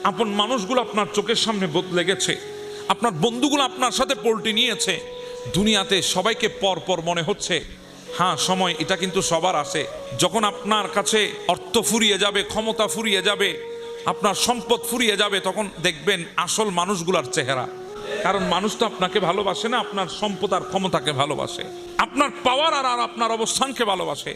আপন মানুষগুলো আপনার চোখের সামনে বদলে গেছে, আপনার বন্ধুগুলো আপনার সাথে পল্টি নিয়েছে। দুনিয়াতে সবাইকে পর পর মনে হচ্ছে। হ্যাঁ, সময় এটা কিন্তু সবার আসে, যখন আপনার কাছে অর্থ ফুরিয়ে যাবে, ক্ষমতা ফুরিয়ে যাবে, আপনার সম্পদ ফুরিয়ে যাবে, তখন দেখবেন আসল মানুষগুলার চেহারা। কারণ মানুষ তো আপনাকে ভালোবাসে না, আপনার সম্পদ আর ক্ষমতাকে ভালোবাসে, আপনার পাওয়ার আর আপনার অবস্থানকে ভালোবাসে।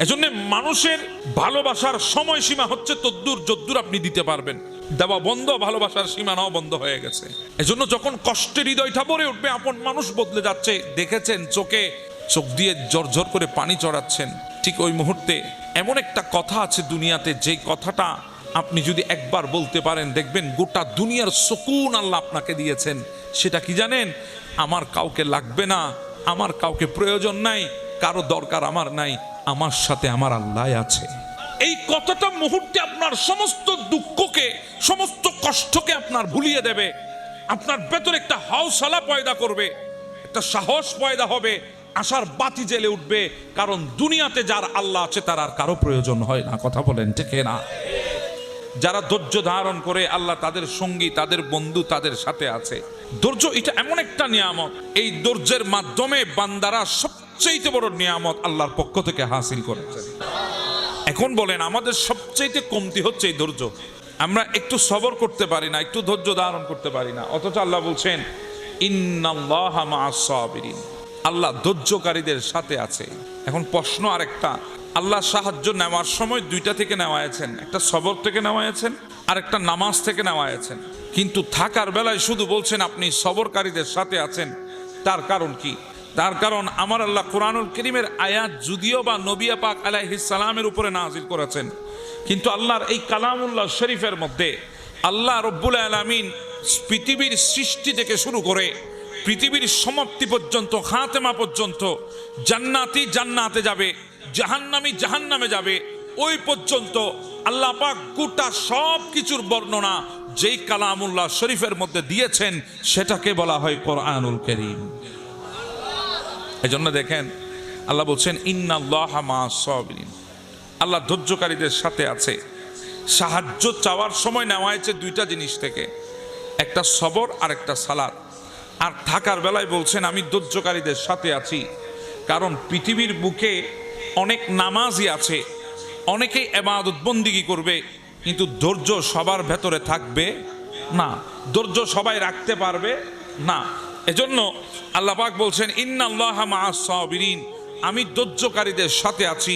এজন্য মানুষের ভালোবাসার সময়সীমা হচ্ছে তদ্দূর যদ্দূর আপনি দিতে পারবেন। দেওয়া বন্ধ, ভালোবাসার সীমানাও বন্ধ হয়ে গেছে। এজন্য যখন কষ্টের হৃদয়টা ভরে উঠবে, আপন মানুষ বদলে যাচ্ছে, দেখেছেন চোখ দিয়ে ঝরঝর করে পানি চড়াচ্ছেন, ঠিক ওই মুহূর্তে এমন একটা কথা আছে দুনিয়াতে, যে কথাটা আপনি যদি একবার বলতে পারেন, দেখবেন গোটা দুনিয়ার সুকুন আল্লাহ আপনাকে দিয়েছেন। সেটা কি জানেন? আমার কাউকে লাগবে না, আমার কাউকে প্রয়োজন নাই, কারো দরকার আমার নাই, আমার সাথে আমার আল্লাহ আছে। এই কথাটা মুহূর্তে আপনার সমস্ত দুঃখকে, সমস্ত কষ্টকে আপনার ভুলিয়ে দেবে। আপনার ভেতরে একটা হাউসলা পয়দা করবে, একটা সাহস পয়দা হবে, আশার বাতি জ্বেলে উঠবে। কারণ দুনিয়াতে যার আল্লাহ আছে তার আর কারো প্রয়োজন হয় না। কথা বলেন ঠিক না? যারা ধৈর্য ধারণ করে, আল্লাহ তাদের সঙ্গী, তাদের বন্ধু তাদের সাথে আছে। ধৈর্য এটা এমন একটা নিয়ামত, এই ধৈর্যের মাধ্যমে বান্দারা সবচেয়ে বড় নিয়ামত আল্লাহর পক্ষ থেকে হাসিল করেছে। এখন বলেন, আমাদের সবচেয়ে কমতি হচ্ছে এই ধৈর্য। আমরা একটু সবর করতে পারি না, একটু ধৈর্য ধারণ করতে পারি না, অথচ আল্লাহ বলছেন ইন্নাল্লাহা মাআস সাবিরিন, আল্লাহ ধৈর্যকারীদের সাথে আছে। এখন প্রশ্ন আরেকটা, আল্লাহ সাহায্য নেওয়ার সময় দুইটা থেকে নেওয়াইছেন, একটা সবর থেকে নেওয়াইছেন আর একটা নামাজ থেকে নেওয়াইছেন, কিন্তু থাকার বেলায় শুধু বলছেন আপনি সবরকারীদের সাথে আছেন। তার কারণ কি? তার কারণ আমার আল্লাহ কুরআনুল কারীমের আয়াত যদিও বা নবী পাক আলাইহিস সালামের উপরে নাযিল করেছেন, কিন্তু আল্লাহর এই কালামুল্লাহ শরীফের মধ্যে আল্লাহ রব্বুল আলামিন পৃথিবীর সৃষ্টি থেকে শুরু করে পৃথিবীর সমাপ্তি পর্যন্ত, খাতেমা পর্যন্ত, জান্নাতি জান্নাতে যাবে, জাহান্নামী জাহান্নামে যাবে, ওই পর্যন্ত আল্লাহ পাক গোটা সব কিছুর বর্ণনা যেই কালামুল্লাহ শরীফের মধ্যে দিয়েছেন, সেটাকে বলা হয় কোরআনুল কারীম। এজন্য দেখেন আল্লাহ বলছেন ইন্নাল্লাহা মাআস সাবিরিন, আল্লাহ ধৈর্যকারীদের সাথে আছে। সাহায্য চাওয়ার সময় নেওয়া হয়েছে দুইটা জিনিস থেকে, একটা সবর আর একটা সালাত। আর থাকার বেলায় বলছেন আমি ধৈর্যকারীদের সাথে আছি। কারণ পৃথিবীর বুকে অনেক নামাজি আছে, অনেকেই ইবাদত বন্দেগী করবে, কিন্তু ধৈর্য সবার ভেতরে থাকবে না, ধৈর্য সবাই রাখতে পারবে না। এজন্য আল্লাহ পাক বলছেন ইন্নাল্লাহা মাআস সাবিরিন, আমি ধৈর্যকারীদের সাথে আছি।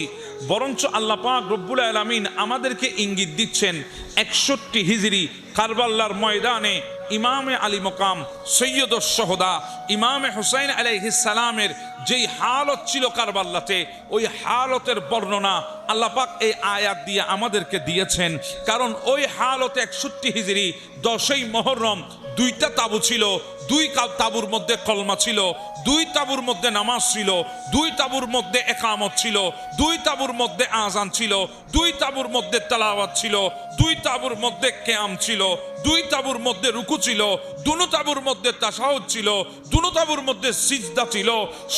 বরঞ্চ আল্লাহ পাক রব্বুল আলামিন আমাদেরকে ইঙ্গিত দিচ্ছেন 61 হিজরি কারবালার ময়দানে ইমামে আলী মকাম সৈয়দুশ শুহাদা ইমামে হুসাইন আলাইহিস সালামের যেই হালত ছিল কারবালাতে, ওই হালতের বর্ণনা আল্লাহ পাক এই আয়াত দিয়ে আমাদেরকে দিয়েছেন। কারণ ওই হালতে 61 হিজরি 10ই মুহররম দুইটা তাবু ছিল, দুই তাবুর মধ্যে কলমা ছিল, দুই তাবুর মধ্যে নামাজ ছিল, দুই তাবুর মধ্যে ইকামত ছিল, দুই তাবুর মধ্যে আযান ছিল, দুই তাবুর মধ্যে তেলাওয়াত ছিল, দুই তাবুর মধ্যে কিয়াম ছিল, দুই তাবুর মধ্যে রুকু ছিল, দুনো তাবুর মধ্যে তাশাহুদ ছিল, দুনো তাবুর মধ্যে সিজদা ছিল,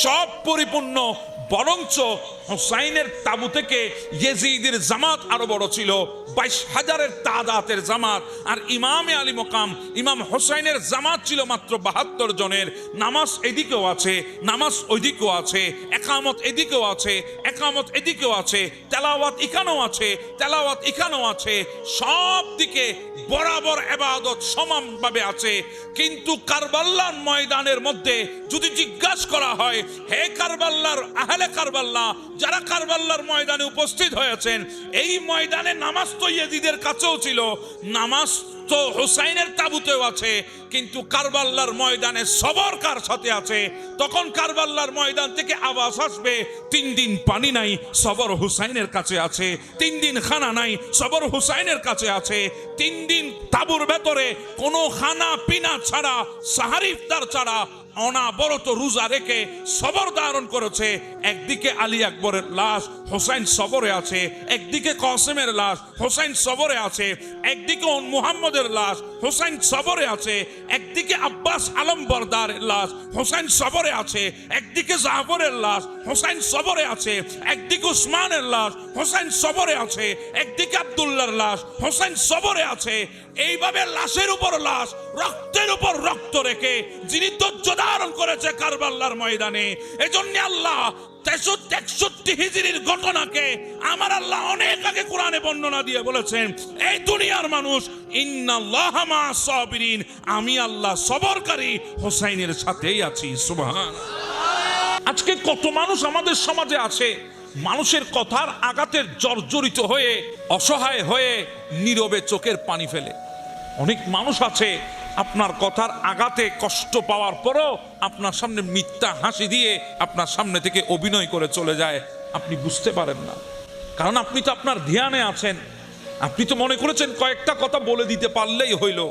সব পরিপূর্ণ। বরঞ্চ হুসাইনের তাবু থেকে ইয়াজিদের জামাত আরো বড় ছিল, 22,000-এর তাদাতের জামাত। আর ইমামে আলী মকাম ইমাম হুসাইনের জামাত ছিল মাত্র 72 জনের। নামাজ এদিকেও আছে, নামাজ ওইদিকেও আছে, ইকামত এদিকেও আছে, ইকামত এদিকেও আছে, তেলাওয়াত এখানেও আছে, তেলাওয়াত এখানেও আছে, সব দিকে বরাবর ইবাদত সমানভাবে আছে। কিন্তু কারবালার ময়দানের মধ্যে যদি জিজ্ঞাসা করা হয়, হে কারবালার আহলে কারবালা, যারা কারবালার ময়দানে উপস্থিত হয়েছেন, এই ময়দানে নামাজ তো ইয়াজিদের কাছেও ছিল, নামাজ তো হুসাইনের তাবুতেও আছে, কিন্তু কারবালার ময়দানে সবর কার সাথে আছে? তখন কারবালার ময়দান থেকে আওয়াজ আসবে 3 দিন পানি নাই, সবর হুসাইনের কাছে আছে, 3 দিন খানা নাই, সবর হুসাইনের কাছে আছে, 3 দিন তাবুর ভেতরে কোনো খানা পিনা ছাড়া, সাহারি ইফতার ছাড়া অনাবরত রোজা রেখে সবর ধারণ করেছে। একদিকে আলী আকবরের লাশ, হোসাইন সবরে আছে, একদিকে কাসেমের লাশ, হোসাইন সবরে আছে, একদিকে মুহাম্মদের আহমদের লাশ, হোসেন সবরে আছে, একদিকে আব্বাস আলম বরদারের লাশ, হোসেন সবরে আছে, একদিকে জাফরের লাশ, হোসেন সবরে আছে, একদিকে উসমানের লাশ, হোসেন সবরে আছে, একদিকে আব্দুল্লাহর লাশ, হোসেন সবরে আছে। এইভাবে লাশের উপর লাশ, রক্তের উপর রক্ত রেখে যিনি ধৈর্য ধারণ করেছে কারবালার ময়দানে, এজন্য আল্লাহ 63 হিজরির ঘটনাকে আমার আল্লাহ অনেক আগে কোরআনে বর্ণনা দিয়ে বলেছেন, এই দুনিয়ার মানুষ ইন্নাল্লাহা মা'আস সাবিরিন, আমি আল্লাহ সবরকারী হোসাইনের সাথেই আছি। সুবহান। আজকে কত মানুষ আমাদের সমাজে আছে মানুষের কথার আঘাতের জর্জরিত হয়ে, অসহায় হয়ে নীরবে চোখের পানি ফেলে। অনেক মানুষ আছে আপনার কথার আঘাতে কষ্ট পাওয়ার পরও আপনার সামনে মিথ্যা হাসি দিয়ে আপনার সামনে থেকে অভিনয় করে চলে যায়, আপনি বুঝতে পারেন না। কারণ আপনি তো আপনার ধ্যানে আছেন, আপনি তো মনে করেছেন কয়েকটা কথা বলে দিতে পারলেই হইল,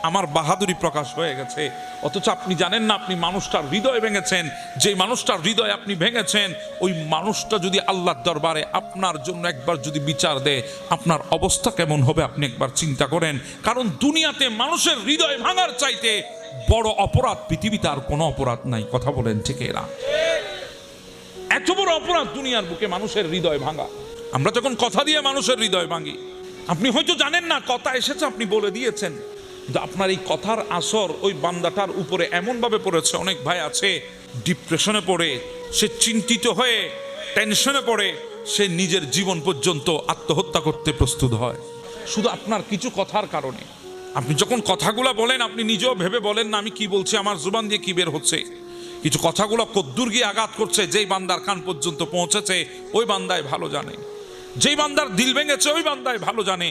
আমার বাহাদুরি প্রকাশ হয়ে গেছে। অথচ আপনি জানেন না আপনি মানুষটার হৃদয় ভেঙেছেন। যে মানুষটার হৃদয় আপনি ভেঙেছেন, ওই মানুষটা যদি আল্লাহর দরবারে আপনার জন্য একবার যদি বিচার দেয়, আপনার অবস্থা কেমন হবে আপনি একবার চিন্তা করেন। কারণ দুনিয়াতে মানুষের হৃদয় ভাঙার চাইতে বড় অপরাধ পৃথিবীতে আর কোনো অপরাধ নাই। কথা বলেন ঠিক এরা? এত বড় অপরাধ দুনিয়ার বুকে মানুষের হৃদয় ভাঙা। আমরা যখন কথা দিয়ে মানুষের হৃদয় ভাঙি, আপনি হয়তো জানেন না কথা এসেছে, আপনি বলে দিয়েছেন, আপনার এই কথার আসর ওই বান্দাটার উপরে এমন ভাবে পড়েছে। অনেক ভাই আছে ডিপ্রেশনে পড়ে, সে চিন্তিত হয়ে টেনশনে পড়ে, সে নিজের জীবন পর্যন্ত আত্মহত্যা করতে প্রস্তুত হয় শুধু আপনার কিছু কথার কারণে। আপনি যখন কথাগুলো বলেন আপনি নিজেও ভেবে বলেন না আমি কি বলছি, আমার জুবান দিয়ে কি বের হচ্ছে। কিছু কথাগুলো কদ্দুর গিয়ে আঘাত করছে, যেই বান্দার কান পর্যন্ত পৌঁছেছে ওই বান্দায় ভালো জানে, যেই বান্দার দিল ভেঙেছে ওই বান্দায় ভালো জানে।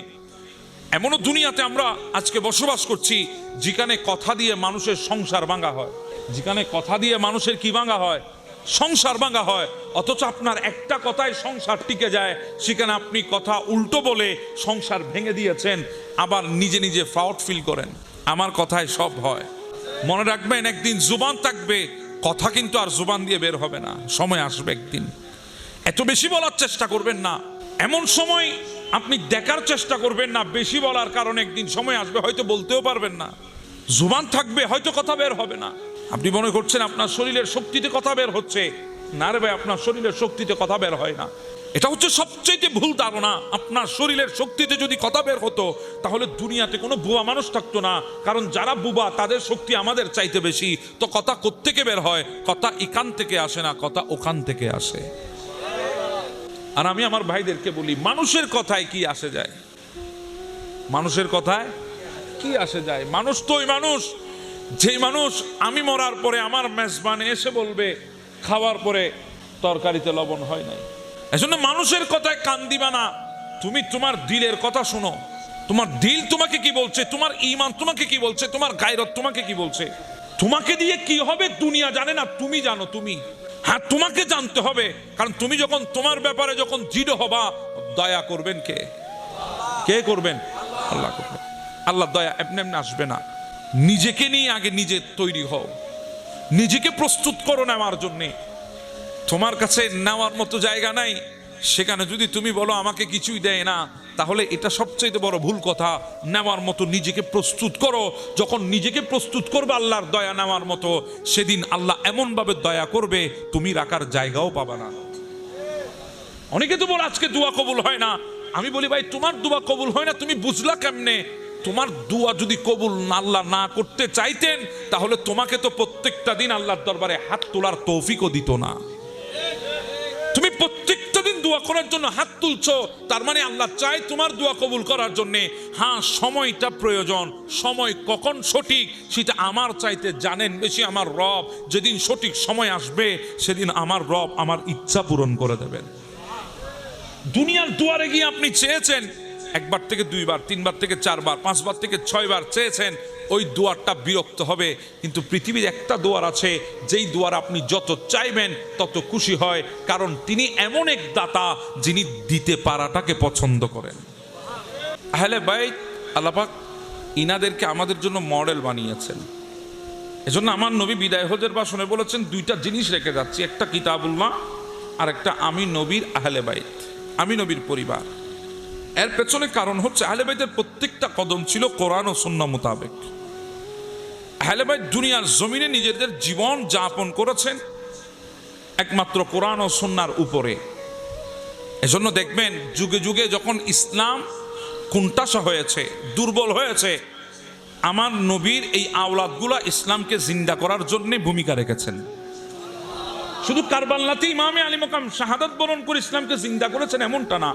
এমনও দুনিয়াতে আমরা আজকে বসবাস করছি যেখানে কথা দিয়ে মানুষের সংসার ভাঙা হয়, যেখানে কথা দিয়ে মানুষের কি ভাঙা হয়, সংসার ভাঙা হয়। অথচ আপনার একটা কথায় সংসার টিকে যায়, সেখানে আপনি কথা উল্টো বলে সংসার ভেঙে দিয়েছেন, আবার নিজে নিজে প্রাউড ফিল করেন আমার কথায় সব হয়। মনে রাখবেন একদিন জুবান থাকবে, কথা কিন্তু আর জুবান দিয়ে বের হবে না। সময় আসবে একদিন, এত বেশি বলার চেষ্টা করবেন না। এমন সময় আপনি দেখার চেষ্টা করবেন না, বেশি বলার কারণে একদিন সময় আসবে হয়তো বলতেও পারবেন না, জুবান থাকবে হয়তো কথা বের হবে না। আপনি মনে করছেন আপনার শরীরের শক্তিতে কথা বের হচ্ছে, না রে ভাই, আপনার শরীরের শক্তিতে কথা বের হয় না। এটা হচ্ছে সবচেয়ে ভুল ধারণা। আপনার শরীরের শক্তিতে যদি কথা বের হতো তাহলে দুনিয়াতে কোনো বুবা মানুষ থাকতো না। কারণ যারা বুবা তাদের শক্তি আমাদের চাইতে বেশি। তো কথা কোত্থেকে বের হয়? কথা এখান থেকে আসে না, কথা ওখান থেকে আসে। আর আমি আমার ভাইদেরকে বলি, মানুষের কথায় কি আসে যায়? মানুষের কথায় কি আসে যায়? মানুষ তো ওই মানুষ, যেই মানুষ আমি মরার পরে আমার মেজবানে এসে বলবে খাওয়ার পরে তরকারিতে লবণ হয় নাই। এজন্য মানুষের কথায় কান দিবা না, তুমি তোমার দিলের কথা শোনো। তোমার দিল তোমাকে কি বলছে, তোমার ঈমান তোমাকে কি বলছে, তোমার গায়রত তোমাকে কি বলছে। তোমাকে দিয়ে কি হবে দুনিয়া জানে না, তুমি জানো। তুমি হ্যাঁ, তোমাকে জানতে হবে। কারণ তুমি যখন তোমার ব্যাপারে যখন দৃঢ় হবা, দয়া করবেন কে? কে করবেন? আল্লাহ করবেন। আল্লাহ দয়া এমনি এমনি আসবে না। নিজেকে নিয়ে আগে নিজে তৈরি হও, নিজেকে প্রস্তুত করো নেওয়ার জন্যে। তোমার কাছে নেওয়ার মতো জায়গা নাই, সেখানে যদি তুমি বলো আমাকে কিছুই দেয় না, তাহলে এটা সবচেয়ে বড় ভুল কথা। নেওয়ার মতো নিজেকে প্রস্তুত করো। যখন নিজেকে প্রস্তুত করবে আল্লাহর দয়া নেওয়ার মতো, সেদিন আল্লাহ এমনভাবে দয়া করবে তুমি রাখার জায়গাও পাবা না। অনেকে তো বলে আজকে দোয়া কবুল হয় না। আমি বলি ভাই, তোমার দোয়া কবুল হয় না তুমি বুঝলা কেমনে? তোমার দোয়া যদি কবুল আল্লাহ না করতে চাইতেন তাহলে তোমাকে তো প্রত্যেকটা দিন আল্লাহর দরবারে হাত তোলার তৌফিকও দিত না। তুমি প্রত্যেকটা দিন দোয়া করার জন্য হাত তুলছো, তার মানে আল্লাহ চায় তোমার দোয়া কবুল করার জন্য। হ্যাঁ, সময়টা প্রয়োজন, সময় কখন সঠিক সেটা আমার চাইতে জানেন বেশি আমার রব। যেদিন সঠিক সময় আসবে সেদিন আমার রব আমার ইচ্ছা পূরণ করে দেবেন। দুনিয়ার দুয়ারে গিয়ে আপনি চেয়েছেন, একবার থেকে দুইবার, তিনবার থেকে চারবার, পাঁচবার থেকে ছয়বার চেয়েছেন, ওই দুয়ারটা বিরক্ত হবে। কিন্তু পৃথিবীর একটা দুয়ার আছে, যেই দুয়ার আপনি যত চাইবেন তত খুশি হয়। কারণ তিনি এমন এক দাতা যিনি দিতে পারাটাকে পছন্দ করেন। আহলে বাইত আল্লাহ পাক ইনাদেরকে আমাদের জন্য মডেল বানিয়েছেন। এজন্য আমার নবী বিদায় হজের ভাষণে বলেছেন দুইটা জিনিস রেখে যাচ্ছি, একটা কিতাবুল্লাহ আর একটা আমি নবীর আহলে বাইত, আমি নবীর পরিবার। এর পেছনে কারণ হচ্ছে আহলে বাইতের প্রত্যেকটা কদম ছিল কোরআন ও সুন্নাহ মোতাবেক। আহলে বাইত দুনিয়ার জমিনে নিজেদের জীবন যাপন করেছেন একমাত্র কোরআন ও সুন্নাহর উপরে। এজন্য দেখবেন যুগে যুগে যখন ইসলাম কুণ্ঠাসা হয়েছে, দুর্বল হয়েছে, আমার নবীর এই আওলাদগুলা ইসলামকে জিন্দা করার জন্য ভূমিকা রেখেছেন। শুধু কারবালাতে ইমামে আলী মাকাম শাহাদাত বরণ করে ইসলামকে জিন্দা করেছেন এমনটা না।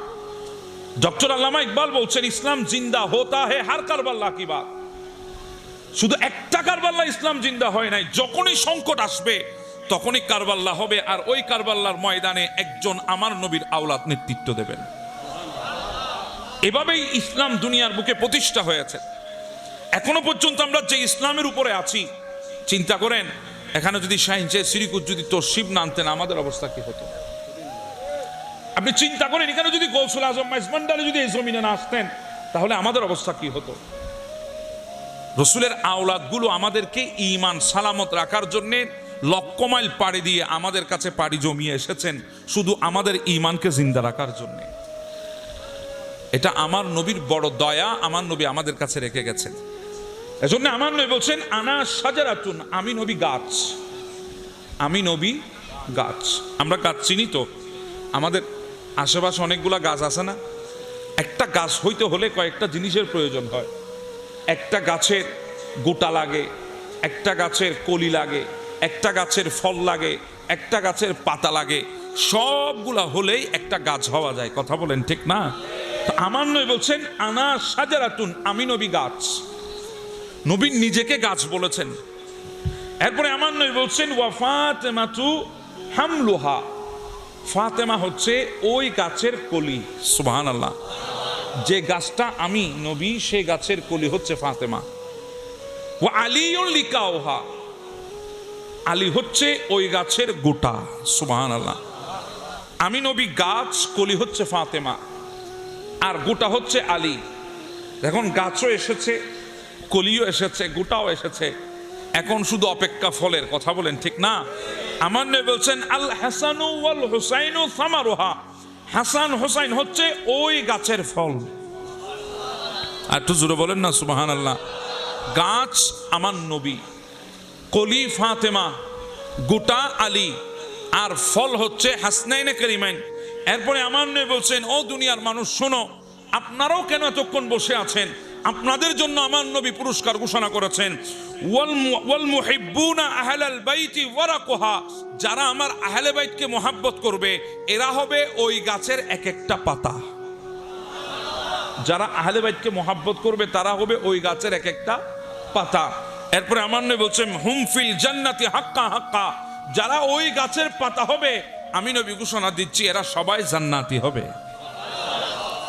ডক্টর আল্লামা ইকবাল বলছেন ইসলাম জিন্দা হোতা হে হার কারবালা কি বাত। শুধু একটা কারবালা ইসলাম জিন্দা হয় নাই, যখনই সংকট আসবে তখনই কারবালা হবে, আর ওই কারবালার ময়দানে একজন আমার নবীর আওলাদ নেতৃত্ব দেবেন। এভাবেই ইসলাম দুনিয়ার বুকে প্রতিষ্ঠা হয়েছে। এখনো পর্যন্ত আমরা যে ইসলামের উপরে আছি, চিন্তা করেন এখানে যদি শাহিনচে সিরিকুত যদি তশরিফ না আনতেন আমাদের অবস্থা কি হতো? আপনি চিন্তা করেন এখানে যদি গৌসুল আজম মাইজমান্ডারে যদি এই জমিনে না আসতেন তাহলে আমাদের অবস্থা কি হতো? রসুলের আওলাদগুলো আমাদেরকে ঈমান সালামত রাখার জন্য লক্ষ মাইল পাড়ি দিয়ে আমাদের কাছে পাড়ি জমিয়ে এসেছেন শুধু আমাদের ঈমানকে জিন্দা রাখার জন্য। এটা আমার নবীর বড় দয়া, আমার নবী আমাদের কাছে রেখে গেছেন। এজন্য আমার নবী বলছেন আনা শাজারাতুন, আমি নবী গাছ, আমি নবী গাছ। আমরা গাছ চিনি তো, আমাদের আশেপাশে অনেকগুলা গাছ আছে না? একটা গাছ হইতে হলে কয়েকটা জিনিসের প্রয়োজন হয়। একটা গাছের গোটা লাগে, একটা গাছের কলি লাগে, একটা গাছের ফল লাগে, একটা গাছের পাতা লাগে, সবগুলা হলেই একটা গাছ হওয়া যায়। কথা বলেন ঠিক না? আমার নবী বলছেন আনা শাজারাতুন, আমি নবী গাছ। নবী নিজেকে গাছ বলেছেন। এরপরে আমার নবী বলছেন ওয়া ফাতেমাতু হামলুহা, ফাতেমা হচ্ছে ওই গাছের কলি। সুবহানাল্লাহ। যে গাছটা আমি নবী সেই গাছের কলি হচ্ছে ফাতেমা। ওয়া আলিউন লিকাউহা, আলী হচ্ছে ওই গাছের গোটা। সুবহানাল্লাহ। আমি নবী গাছ, কলি হচ্ছে ফাতেমা, আর গোটা হচ্ছে আলী। এখন গাছও এসেছে, কলিও এসেছে, গোটাও এসেছে, এখন শুধু অপেক্ষা ফলের। কথা বলেন ঠিক না? আমার নবী বলছেন আল হাসানু ওয়াল হুসাইনু সামারুহা, হাসান হোসাইন হচ্ছে ওই গাছের ফল। আর একটু জোরে বলেন না সুবহানাল্লাহ। গাছ আমার নবী, কলি ফাতেমা, গোটা আলী, আর ফল হচ্ছে হাসনাইনে কারিমাইন। এরপরে আমার নবী বলছেন ও দুনিয়ার মানুষ শোনো, আপনারাও কেন এতক্ষণ বসে আছেন? আপনাদের জন্য আমার নবী পুরস্কার ঘোষণা করেছেন ওয়াল মুহিব্বুনা আহলাল বাইতি ওয়ারাকুহা, যারা আমার আহলে বাইতকে মোহাব্বত করবে এরা হবে ওই গাছের এক একটা পাতা। যারা আহলে বাইতকে মোহাব্বত করবে তারা হবে ওই গাছের এক একটা পাতা। এরপরে আমার নবী বলছেন হুম ফিল জান্নাতি হাক্কা হাক্কা, যারা ওই গাছের পাতা হবে আমি নবী ঘোষণা দিচ্ছি এরা সবাই জান্নাতি হবে।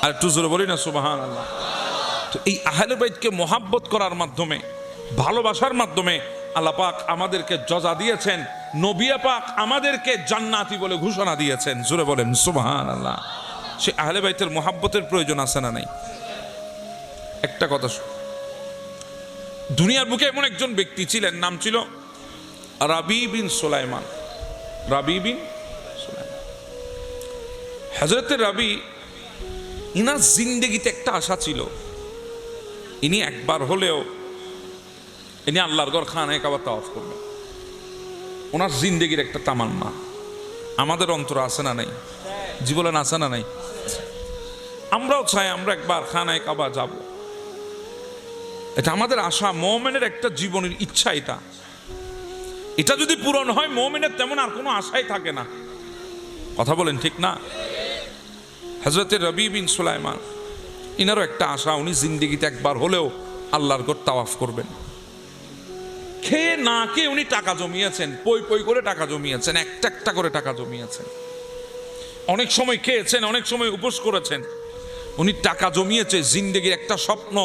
আর একটু জোরে বলি না সুবহানাল্লাহ। তো এই আহলে বাইতকে মোহাব্বত করার মাধ্যমে, ভালোবাসার মাধ্যমে আল্লাহ পাক আমাদেরকে জজা দিয়েছেন, নবী পাক আমাদেরকে জান্নাতি বলে ঘোষণা দিয়েছেন। জোরে বলেন সুবহানাল্লাহ। সে আহলে বাইতের মোহাব্বতের প্রয়োজন আছে না নাই? একটা কথা, দুনিয়ার বুকে এমন একজন ব্যক্তি ছিলেন, নাম ছিল রাবি বিন সুলাইমান। রাবি বিন সুলাইমান, হযরত রাবি, ইনার জিন্দেগিতে একটা আশা ছিল, ইনি একবার হলেও ইনি আল্লাহর ঘর খানায়ে কাবা তাওয়াফ করবেন। ওনার জিন্দেগির একটা তামান্না। আমাদের অন্তর আছে না নাই? জীবনে আছে না নাই? আমরাও চাই আমরা একবার খানায়ে কাবা যাব। এটা আমাদের আশা, মুমিনের একটা জীবনের ইচ্ছা। এটা যদি পূরণ হয় মুমিনের তেমন আর কোনো আশাই থাকে না। কথা বলেন ঠিক না? হযরত রবি বিন সুলাইমান, ইনারও একটা আশা, উনি জিন্দেগিতে একবার হলেও আল্লাহর ঘর তাওয়াফ করবেন। খেয়ে না খেয়ে উনি টাকা জমিয়েছেন, পই পই করে টাকা জমিয়েছেন, একটা একটা করে টাকা জমিয়েছেন। অনেক সময় খেয়েছেন, অনেক সময় উপোস করেছেন। উনি টাকা জমিয়েছে, জিন্দেগির একটা স্বপ্ন,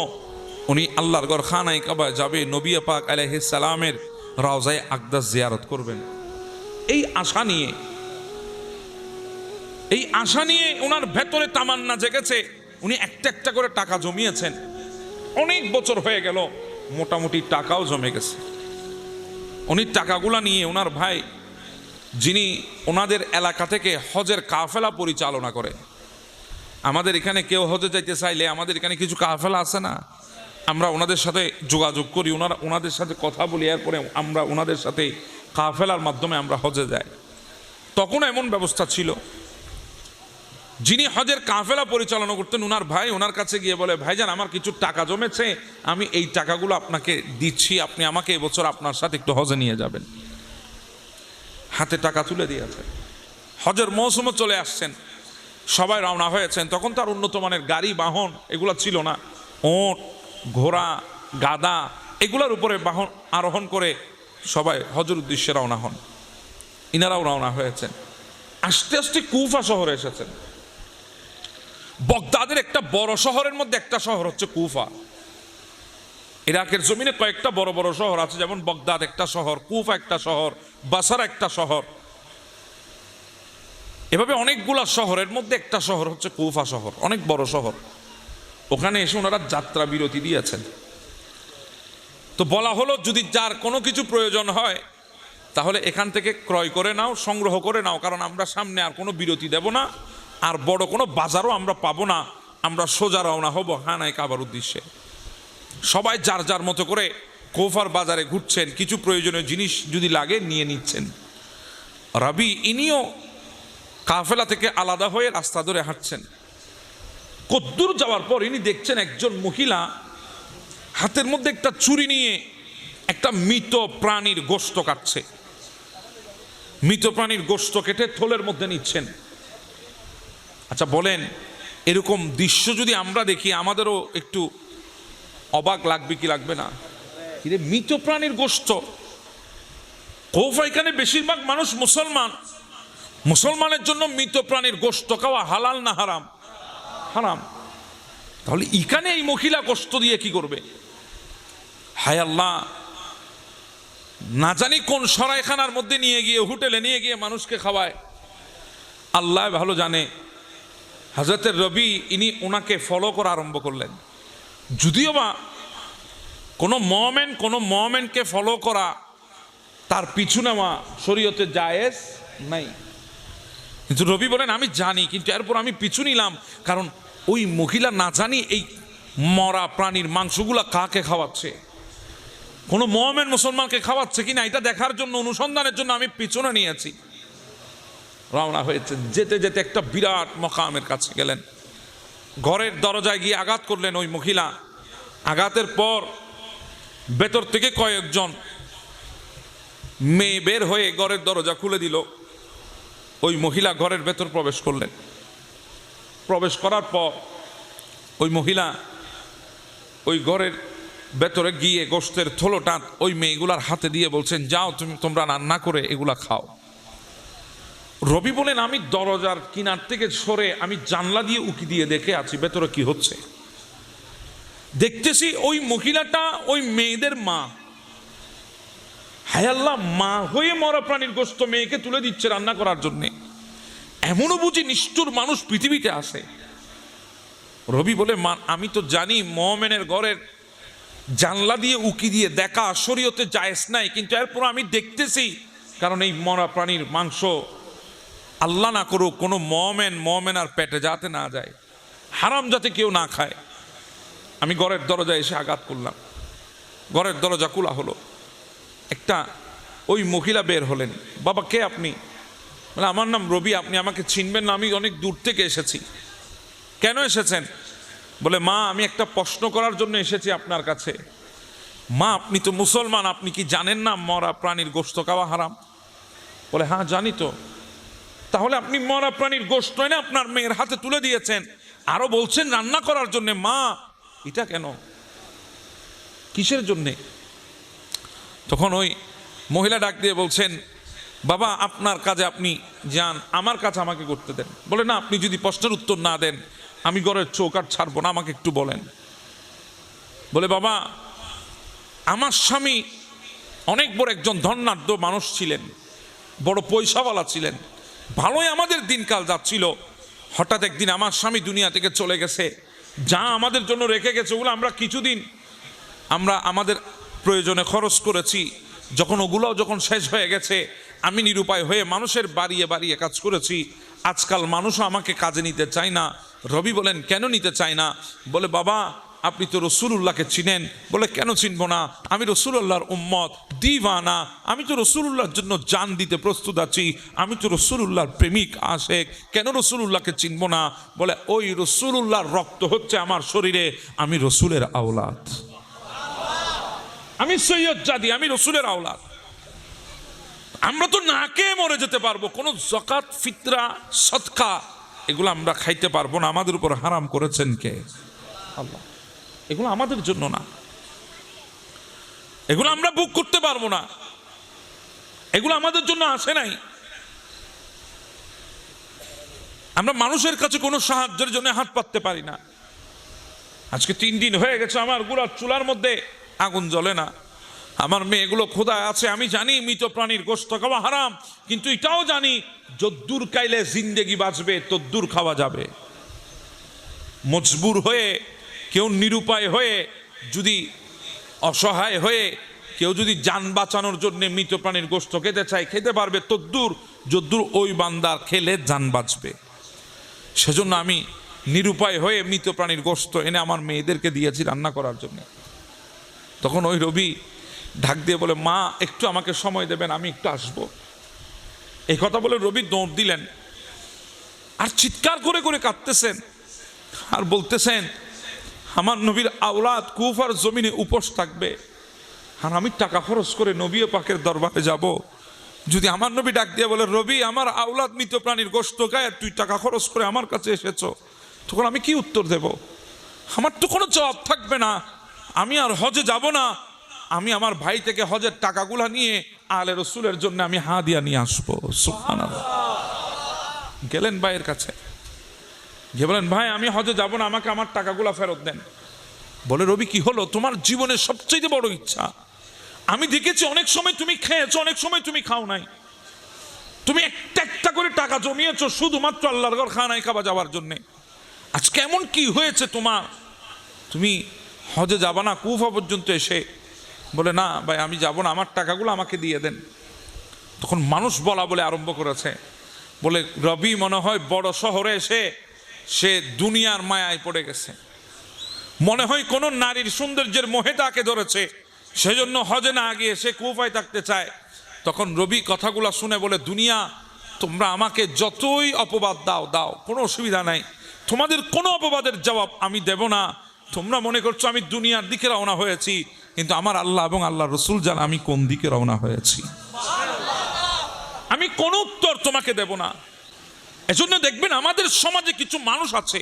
উনি আল্লাহর ঘর খানায়ে কাবা যাবে, নবী পাক আলাইহিস সালামের রওজায়ে আকদাস জিয়ারত করবেন। এই আশা নিয়ে ওনার ভেতরে তামান্না জেগেছে। উনি একটা একটা করে টাকা জমিয়েছেন। অনেক বছর হয়ে গেল, মোটামুটি টাকাও জমে গেছে। উনি টাকাগুলা নিয়ে ওনার ভাই, যিনি ওনাদের এলাকা থেকে হজের কাফেলা পরিচালনা করে, আমাদের এখানে কেউ হজে যাইতে চাইলে আমাদের এখানে কিছু কাফেলা আছে না, আমরা ওনাদের সাথে যোগাযোগ করি, ওনাদের সাথে কথা বলি, এরপরে আমরা ওনাদের সাথে কাফেলার মাধ্যমে আমরা হজে যাই। তখন এমন ব্যবস্থা ছিল, যিনি হজের কাফেলা পরিচালনা করতেন ওনার ভাই ওনার কাছে গিয়ে বলে, ভাইজান আমার কিছু টাকা জমেছে, আমি এই টাকাগুলো আপনাকে দিচ্ছি, আপনি আমাকে এবছর আপনার সাথে একটু হজে নিয়ে যাবেন। হাতে টাকা তুলে দিয়েছেন, হজের মৌসুমে চলে আসছেন, সবাই রওনা হয়েছেন। তখন তার উন্নত মানের গাড়ি বাহন এগুলো ছিল না, ওঁট, ঘোড়া, গাদা এগুলোর উপরে বাহন আরোহণ করে সবাই হজের উদ্দেশ্যে রওনা হন। ইনারাও রওনা হয়েছেন, আস্তে আস্তে কুফা শহরে এসেছেন। বগদাদের একটা বড় শহরের মধ্যে একটা শহর হচ্ছে কুফা। ইরাকের জমিনে কয়েকটা বড় বড় শহর আছে, যেমন বগদাদ একটা শহর, কুফা একটা শহর, বাসারা একটা শহর, এভাবে অনেকগুলা শহরের মধ্যে একটা শহর হচ্ছে কুফা শহর, অনেক বড় শহর। ওখানে এসে ওনারা যাত্রা বিরতি দিয়েছেন। তো বলা হলো, যদি যার কোনো কিছু প্রয়োজন হয় তাহলে এখান থেকে ক্রয় করে নাও, সংগ্রহ করে নাও, কারণ আমরা সামনে আর কোনো বিরতি দেব না, আর বড় কোনো বাজারও আমরা পাবো না, আমরা সোজা রওনা হব হানায় কাবার উদ্দেশ্যে। সবাই যার যার মতো করে কুফার বাজারে ঘুরছেন, কিছু প্রয়োজনীয় জিনিস যদি লাগে নিয়ে নিচ্ছেন। রাবি ইনিও কাফেলা থেকে আলাদা হয়ে রাস্তা ধরে হাঁটছেন। কদ্দূর যাওয়ার পর ইনি দেখছেন একজন মহিলা হাতের মধ্যে একটা ছুরি নিয়ে একটা মৃত প্রাণীর গোশত কাটছে, মৃত প্রাণীর গোশত কেটে থলের মধ্যে নিচ্ছেন। আচ্ছা বলেন, এরকম দৃশ্য যদি আমরা দেখি আমাদেরও একটু অবাক লাগবে কি লাগবে না? কিরে, মৃত প্রাণীর গোশত! কুফা এখানে বেশিরভাগ মানুষ মুসলমান, মুসলমানের জন্য মৃত প্রাণীর গোশত খাওয়া হালাল না হারাম? হারাম। তাহলে এখানে এই মহিলা গোশত দিয়ে কি করবে? হায় আল্লাহ, না জানি কোন সরাইখানার মধ্যে নিয়ে গিয়ে, হোটেলে নিয়ে গিয়ে মানুষকে খাওয়ায়, আল্লাহ ভালো জানে। হযরতের রবি ইনি ওনাকে ফলো করা আরম্ভ করলেন। যদিও বা কোনো মুমিনকে ফলো করা, তার পিছু নেওয়া শরীয়তে জায়েজ নাই, কিন্তু রবি বলেন আমি জানি, কিন্তু এরপর আমি পিছু নিলাম, কারণ ওই মহিলা না জানি এই মরা প্রাণীর মাংসগুলা কাকে খাওয়াচ্ছে, কোনো মুমিন মুসলমানকে খাওয়াচ্ছে কিনা এটা দেখার জন্য, অনুসন্ধানের জন্য আমি পিছনে নিয়েছি। রওনা হয়েছে, যেতে যেতে একটা বিরাট মকামের কাছে গেলেন, ঘরের দরজায় গিয়ে আঘাত করলেন ওই মহিলা। আঘাতের পর ভেতর থেকে কয়েকজন মেয়ে বের হয়ে ঘরের দরজা খুলে দিল। ওই মহিলা ঘরের ভেতর প্রবেশ করলেন। প্রবেশ করার পর ওই মহিলা ওই ঘরের ভেতরে গিয়ে গোশতের থলোটা ওই মেয়েগুলার হাতে দিয়ে বলছেন, যাও তোমরা রান্না করে এগুলা খাও। রবি বলেন, আমি দরজার কিনার থেকে সরে আমি জানলা দিয়ে উকি দিয়ে দেখে আছি ভেতরে কি হচ্ছে। দেখতেছি ওই মহিলাটা ওই মেয়েদের মা। হায় আল্লাহ, মা হয়ে মরা প্রাণীর গোশত মেয়েকে তুলে দিচ্ছে রান্না করার জন্যে। এমনও বুঝি নিষ্ঠুর মানুষ পৃথিবীতে আসে? রবি বলে, মা আমি তো জানি মুমিনের ঘরের জানলা দিয়ে উকি দিয়ে দেখা শরীয়তে জায়েজ নাই, কিন্তু এরপর আমি দেখতেছি, কারণ এই মরা প্রাণীর মাংস আল্লাহ না করুক কোনো মুমিন আর পেটে যাতে না যায়, হারাম যাতে কেউ না খায়। আমি ঘরের দরজায় এসে আঘাত করলাম, ঘরের দরজা খোলা হলো। একটা ওই মহিলা বের হলেন। বাবা, কে আপনি? বলে, আমার নাম রবি, আপনি আমাকে চিনবেন না, আমি অনেক দূর থেকে এসেছি। কেন এসেছেন? বলে, মা আমি একটা প্রশ্ন করার জন্য এসেছি আপনার কাছে। মা, আপনি তো মুসলমান, আপনি কি জানেন না মরা প্রাণীর গোশত খাওয়া হারাম? বলে, হ্যাঁ জানি তো। তাহলে আপনি মরা প্রাণীর গোশত এনে আপনার মেয়ের হাতে তুলে দিয়েছেন, আরো বলছেন রান্না করার জন্য। মা, এটা কেন, কিসের জন্যে? তখন ওই মহিলা ডাক দিয়ে বলছেন, বাবা আপনার কাজে আপনি যান, আমার কাজ আমাকে করতে দেন। বলে, না, আপনি যদি প্রশ্নের উত্তর না দেন আমি ঘরের চৌকাঠ ছাড়বো না, আমাকে একটু বলেন। বলে, বাবা আমার স্বামী অনেক বড় একজন ধনাঢ্য মানুষ ছিলেন, বড় পয়সাওয়ালা ছিলেন, ভালোই আমাদের দিনকাল যাচ্ছিল। হঠাৎ একদিন আমার স্বামী দুনিয়া থেকে চলে গেছে, যা আমাদের জন্য রেখে গেছে ওগুলো আমরা কিছুদিন আমরা আমাদের প্রয়োজনে খরচ করেছি। যখন শেষ হয়ে গেছে আমি নিরুপায় হয়ে মানুষের বাড়িয়ে বাড়িয়ে কাজ করেছি। আজকাল মানুষও আমাকে কাজে নিতে চায় না, রবি বলেন কেন নিতে চাই না? বলে বাবা আপনি তো রসুলুল্লাহকে চিনেন। বলে কেন চিনবো না, আমি রসুলুল্লাহর উম্মত দিওয়ানা, আমি তো রসুলুল্লাহর জন্য জান দিতে প্রস্তুত আছি, আমি তো রসুলুল্লাহর প্রেমিক আশেক, কেন রসুলুল্লাহকে চিনবো না? বলে ওই রসুলুল্লাহর রক্ত হচ্ছে আমার শরীরে, আমি রসুলের আওলাদ, আমি সৈয়দ জাদি, আমি রসুলের আওলাদ। আমরা তো না খেয়ে মরে যেতে পারবো, কোনো যাকাত ফিতরা সদকা এগুলো আমরা খাইতে পারবো না। আমাদের উপর হারাম করেছেন কে? আল্লাহ। এগুলো আমাদের জন্য না, এগুলো আমরা বুক করতে পারবো না, এগুলো আমাদের জন্য আসে নাই। আমরা মানুষের কাছে কোনো সাহায্যের জন্য হাত পাততে পারি না। আজকে 3 দিন হয়ে গেছে আমার গুড়ার চুলার মধ্যে আগুন জ্বলে না। আমার মেয়েগুলো খোদায় আছে। আমি জানি মৃত প্রাণীর গোশত খাওয়া হারাম, কিন্তু এটাও জানি যদ্দূর কাইলে জিন্দেগি বাঁচবে তদ্দূর খাওয়া যাবে। মজবুর হয়ে কেউ নিরুপায় হয়ে যদি অসহায় হয়ে কেউ যদি যান বাঁচানোর জন্য মৃত প্রাণীর গোশত খেতে চায় খেতে পারবে তদ্দূর যদ্দূর ওই বান্দার খেলে যান বাঁচবে। সেজন্য আমি নিরুপায় হয়ে মৃত প্রাণীর গোশত এনে আমার মেয়েদেরকে দিয়েছি রান্না করার জন্য। তখন ওই রবি ঢাক দিয়ে বলে মা একটু আমাকে সময় দেবেন, আমি একটু আসবো। এই কথা বলে রবি দৌড় দিলেন আর চিৎকার করে করে কাঁদতেছেন আর বলতেছেন আমার নবীর আওলাদ কুফার জমিনে উপোস থাকবে আর আমি টাকা খরচ করে নবী পাকের দরবারে যাব। যদি আমার নবী ডাক দিয়ে বলে রবি আমার আওলাদ মৃত প্রাণীর গোশত খায় আর তুই টাকা খরচ করে আমার কাছে এসেছো, তখন আমি কি উত্তর দেব? আমার তো কোনো জবাব থাকবে না। আমি আর হজে যাব না, আমি আমার ভাই থেকে হজের টাকাগুলা নিয়ে আলে রসুলের জন্য আমি হাদিয়া নিয়ে আসবো। সুবহানাল্লাহ। গেলেন ভাইয়ের কাছে, গিয়ে বলেন ভাই আমি হজে যাব না, আমাকে আমার টাকাগুলা ফেরত দেন। বলে রবি কি হলো? তোমার জীবনের সবচেয়ে বড় ইচ্ছা। আমি দেখেছি অনেক সময় তুমি খেয়েছো, অনেক সময় তুমি খাও নাই। তুমি একটা একটা করে টাকা জমিয়েছো শুধুমাত্র আল্লাহর ঘর খানায় খাওয়া যাওয়ার জন্যে। আজকে এমন কি হয়েছে তোমার, তুমি হজে যাবা না? কুফা পর্যন্ত এসে বলে না ভাই আমি যাব না, আমার টাকাগুলো আমাকে দিয়ে দেন। তখন মানুষ বলা বলে আরম্ভ করেছে, বলে রবি মনে হয় বড় শহরে এসে সে দুনিয়ার মায়ায় পড়ে গেছে, মনে হয় কোনো নারীর সৌন্দর্যের মোহে তাকে ধরেছে, সেজন্য হজে না গিয়ে সে কুফায় থাকতে চায়। তখন রবি কথাগুলো শুনে বলে দুনিয়া তোমরা আমাকে যতই অপবাদ দাও দাও, কোনো অসুবিধা নাই, তোমাদের কোনো অপবাদের জবাব আমি দেব না। তোমরা মনে করছো আমি দুনিয়ার দিকে রওনা হয়েছি, কিন্তু আমার আল্লাহ এবং আল্লাহ রসুল জান আমি কোন দিকে রওনা হয়েছি। আমি কোনো উত্তর তোমাকে দেব না। এজন্য দেখবেন আমাদের সমাজে কিছু মানুষ আছে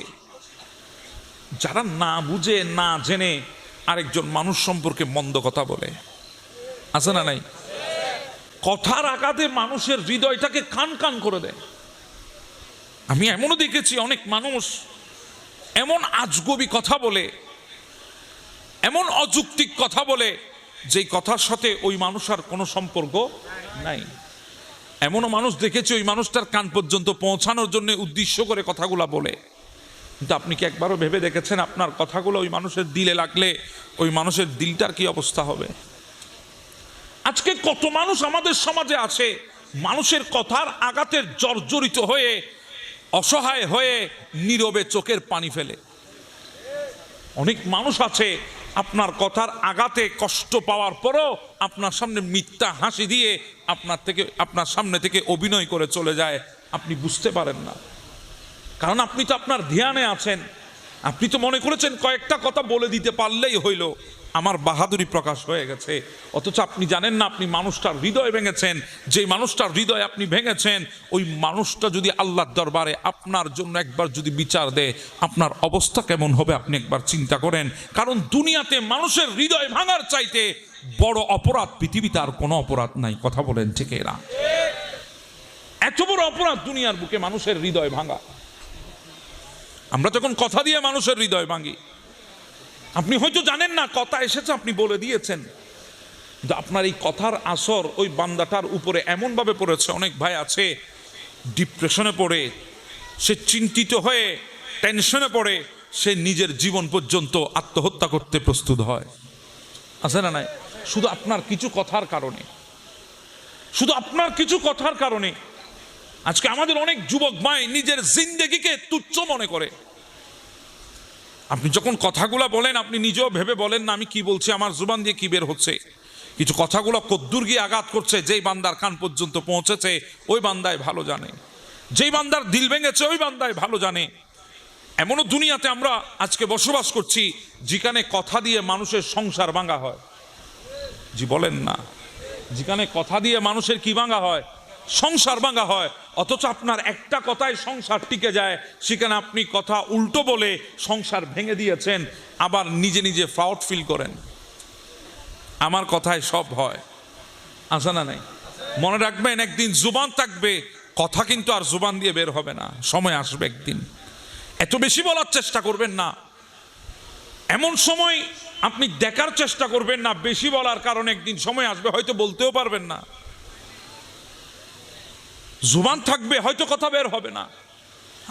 যারা না বুঝে না জেনে আরেকজন মানুষ সম্পর্কে মন্দ কথা বলে। আছে না নাই? কথার আঘাতে মানুষের হৃদয়টাকে কান কান করে দেয়। আমি এমনও দেখেছি অনেক মানুষ এমন আজগবি কথা বলে, এমন অযৌক্তিক কথা বলে যেই কথার সাথে ওই মানুষের কোনো সম্পর্ক নাই। এমনও মানুষ দেখেছি ওই মানুষটার কান পর্যন্ত পৌঁছানোর জন্য উদ্দেশ্য করে কথাগুলা বলে। কিন্তু আপনি কি একবারও ভেবে দেখেছেন আপনার কথাগুলো ওই মানুষের দিলে লাগলে ওই মানুষের দিলটার কি অবস্থা হবে? আজকে কত মানুষ আমাদের সমাজে আছে মানুষের কথার আঘাতের জর্জরিত হয়ে অসহায় হয়ে নীরবে চোখের পানি ফেলে। অনেক মানুষ আছে আপনার কথার আঘাতে কষ্ট পাওয়ার পরও আপনার সামনে মিথ্যা হাসি দিয়ে আপনার সামনে থেকে অভিনয় করে চলে যায়, আপনি বুঝতে পারেন না। কারণ আপনি তো আপনার ধ্যানে আছেন, আপনি তো মনে করেছেন কয়েকটা কথা বলে দিতে পারলেই হইল, আমার বাহাদুরি প্রকাশ হয়ে গেছে। অথচ আপনি জানেন না আপনি মানুষটার হৃদয় ভেঙেছেন। যে মানুষটার হৃদয় আপনি ভেঙেছেন ওই মানুষটা যদি আল্লাহর দরবারে আপনার জন্য একবার যদি বিচার দেয় আপনার অবস্থা কেমন হবে আপনি একবার চিন্তা করেন। কারণ দুনিয়াতে মানুষের হৃদয় ভাঙার চাইতে বড় অপরাধ পৃথিবীতে আর কোনো অপরাধ নাই। কথা বলেন ঠিক এরা? এত বড় অপরাধ দুনিয়ার বুকে মানুষের হৃদয় ভাঙা। আমরা যখন কথা দিয়ে মানুষের হৃদয় ভাঙি, আপনি হয়তো জানেন না কথা এসেছে আপনি বলে দিয়েছেন, কিন্তু আপনার এই কথার আসর ওই বান্দাটার উপরে এমনভাবে পড়েছে। অনেক ভাই আছে ডিপ্রেশনে পড়ে, সে চিন্তিত হয়ে টেনশনে পড়ে, সে নিজের জীবন পর্যন্ত আত্মহত্যা করতে প্রস্তুত হয়। আছে না নাই? শুধু আপনার কিছু কথার কারণে, শুধু আপনার কিছু কথার কারণে। আজকে আমাদের অনেক যুবক ভাই নিজের জিন্দেগিকে তুচ্ছ মনে করে, আপনি যখন কথাগুলো বলেন আপনি নিজেও ভেবে বলেন না আমি কি বলছি, আমার জুবান দিয়ে কি বের হচ্ছে। কিছু কথাগুলো কদ্দুর গিয়ে আঘাত করছে, যেই বান্দার কান পর্যন্ত পৌঁছেছে ওই বান্দায় ভালো জানে, যেই বান্দার দিল ভেঙেছে ওই বান্দায় ভালো জানে। এমনও দুনিয়াতে আমরা আজকে বসবাস করছি যেখানে কথা দিয়ে মানুষের সংসার ভাঙা হয়। জি বলেন না, যেখানে কথা দিয়ে মানুষের কি ভাঙা হয়, সংসার ভাঙা হয়। অথচ আপনার একটা কথায় সংসার টিকে যায়, সেখানে আপনি কথা উল্টো বলে সংসার ভেঙে দিয়েছেন, আবার নিজে নিজে প্রাউড ফিল করেন আমার কথায় সব হয়। আসে না নাই? মনে রাখবেন একদিন জুবান থাকবে, কথা কিন্তু আর জুবান দিয়ে বের হবে না। সময় আসবে একদিন, এত বেশি বলার চেষ্টা করবেন না। এমন সময় আপনি দেখার চেষ্টা করবেন না, বেশি বলার কারণে একদিন সময় আসবে হয়তো বলতেও পারবেন না। জুবান থাকবে হয়তো কথা বের হবে না।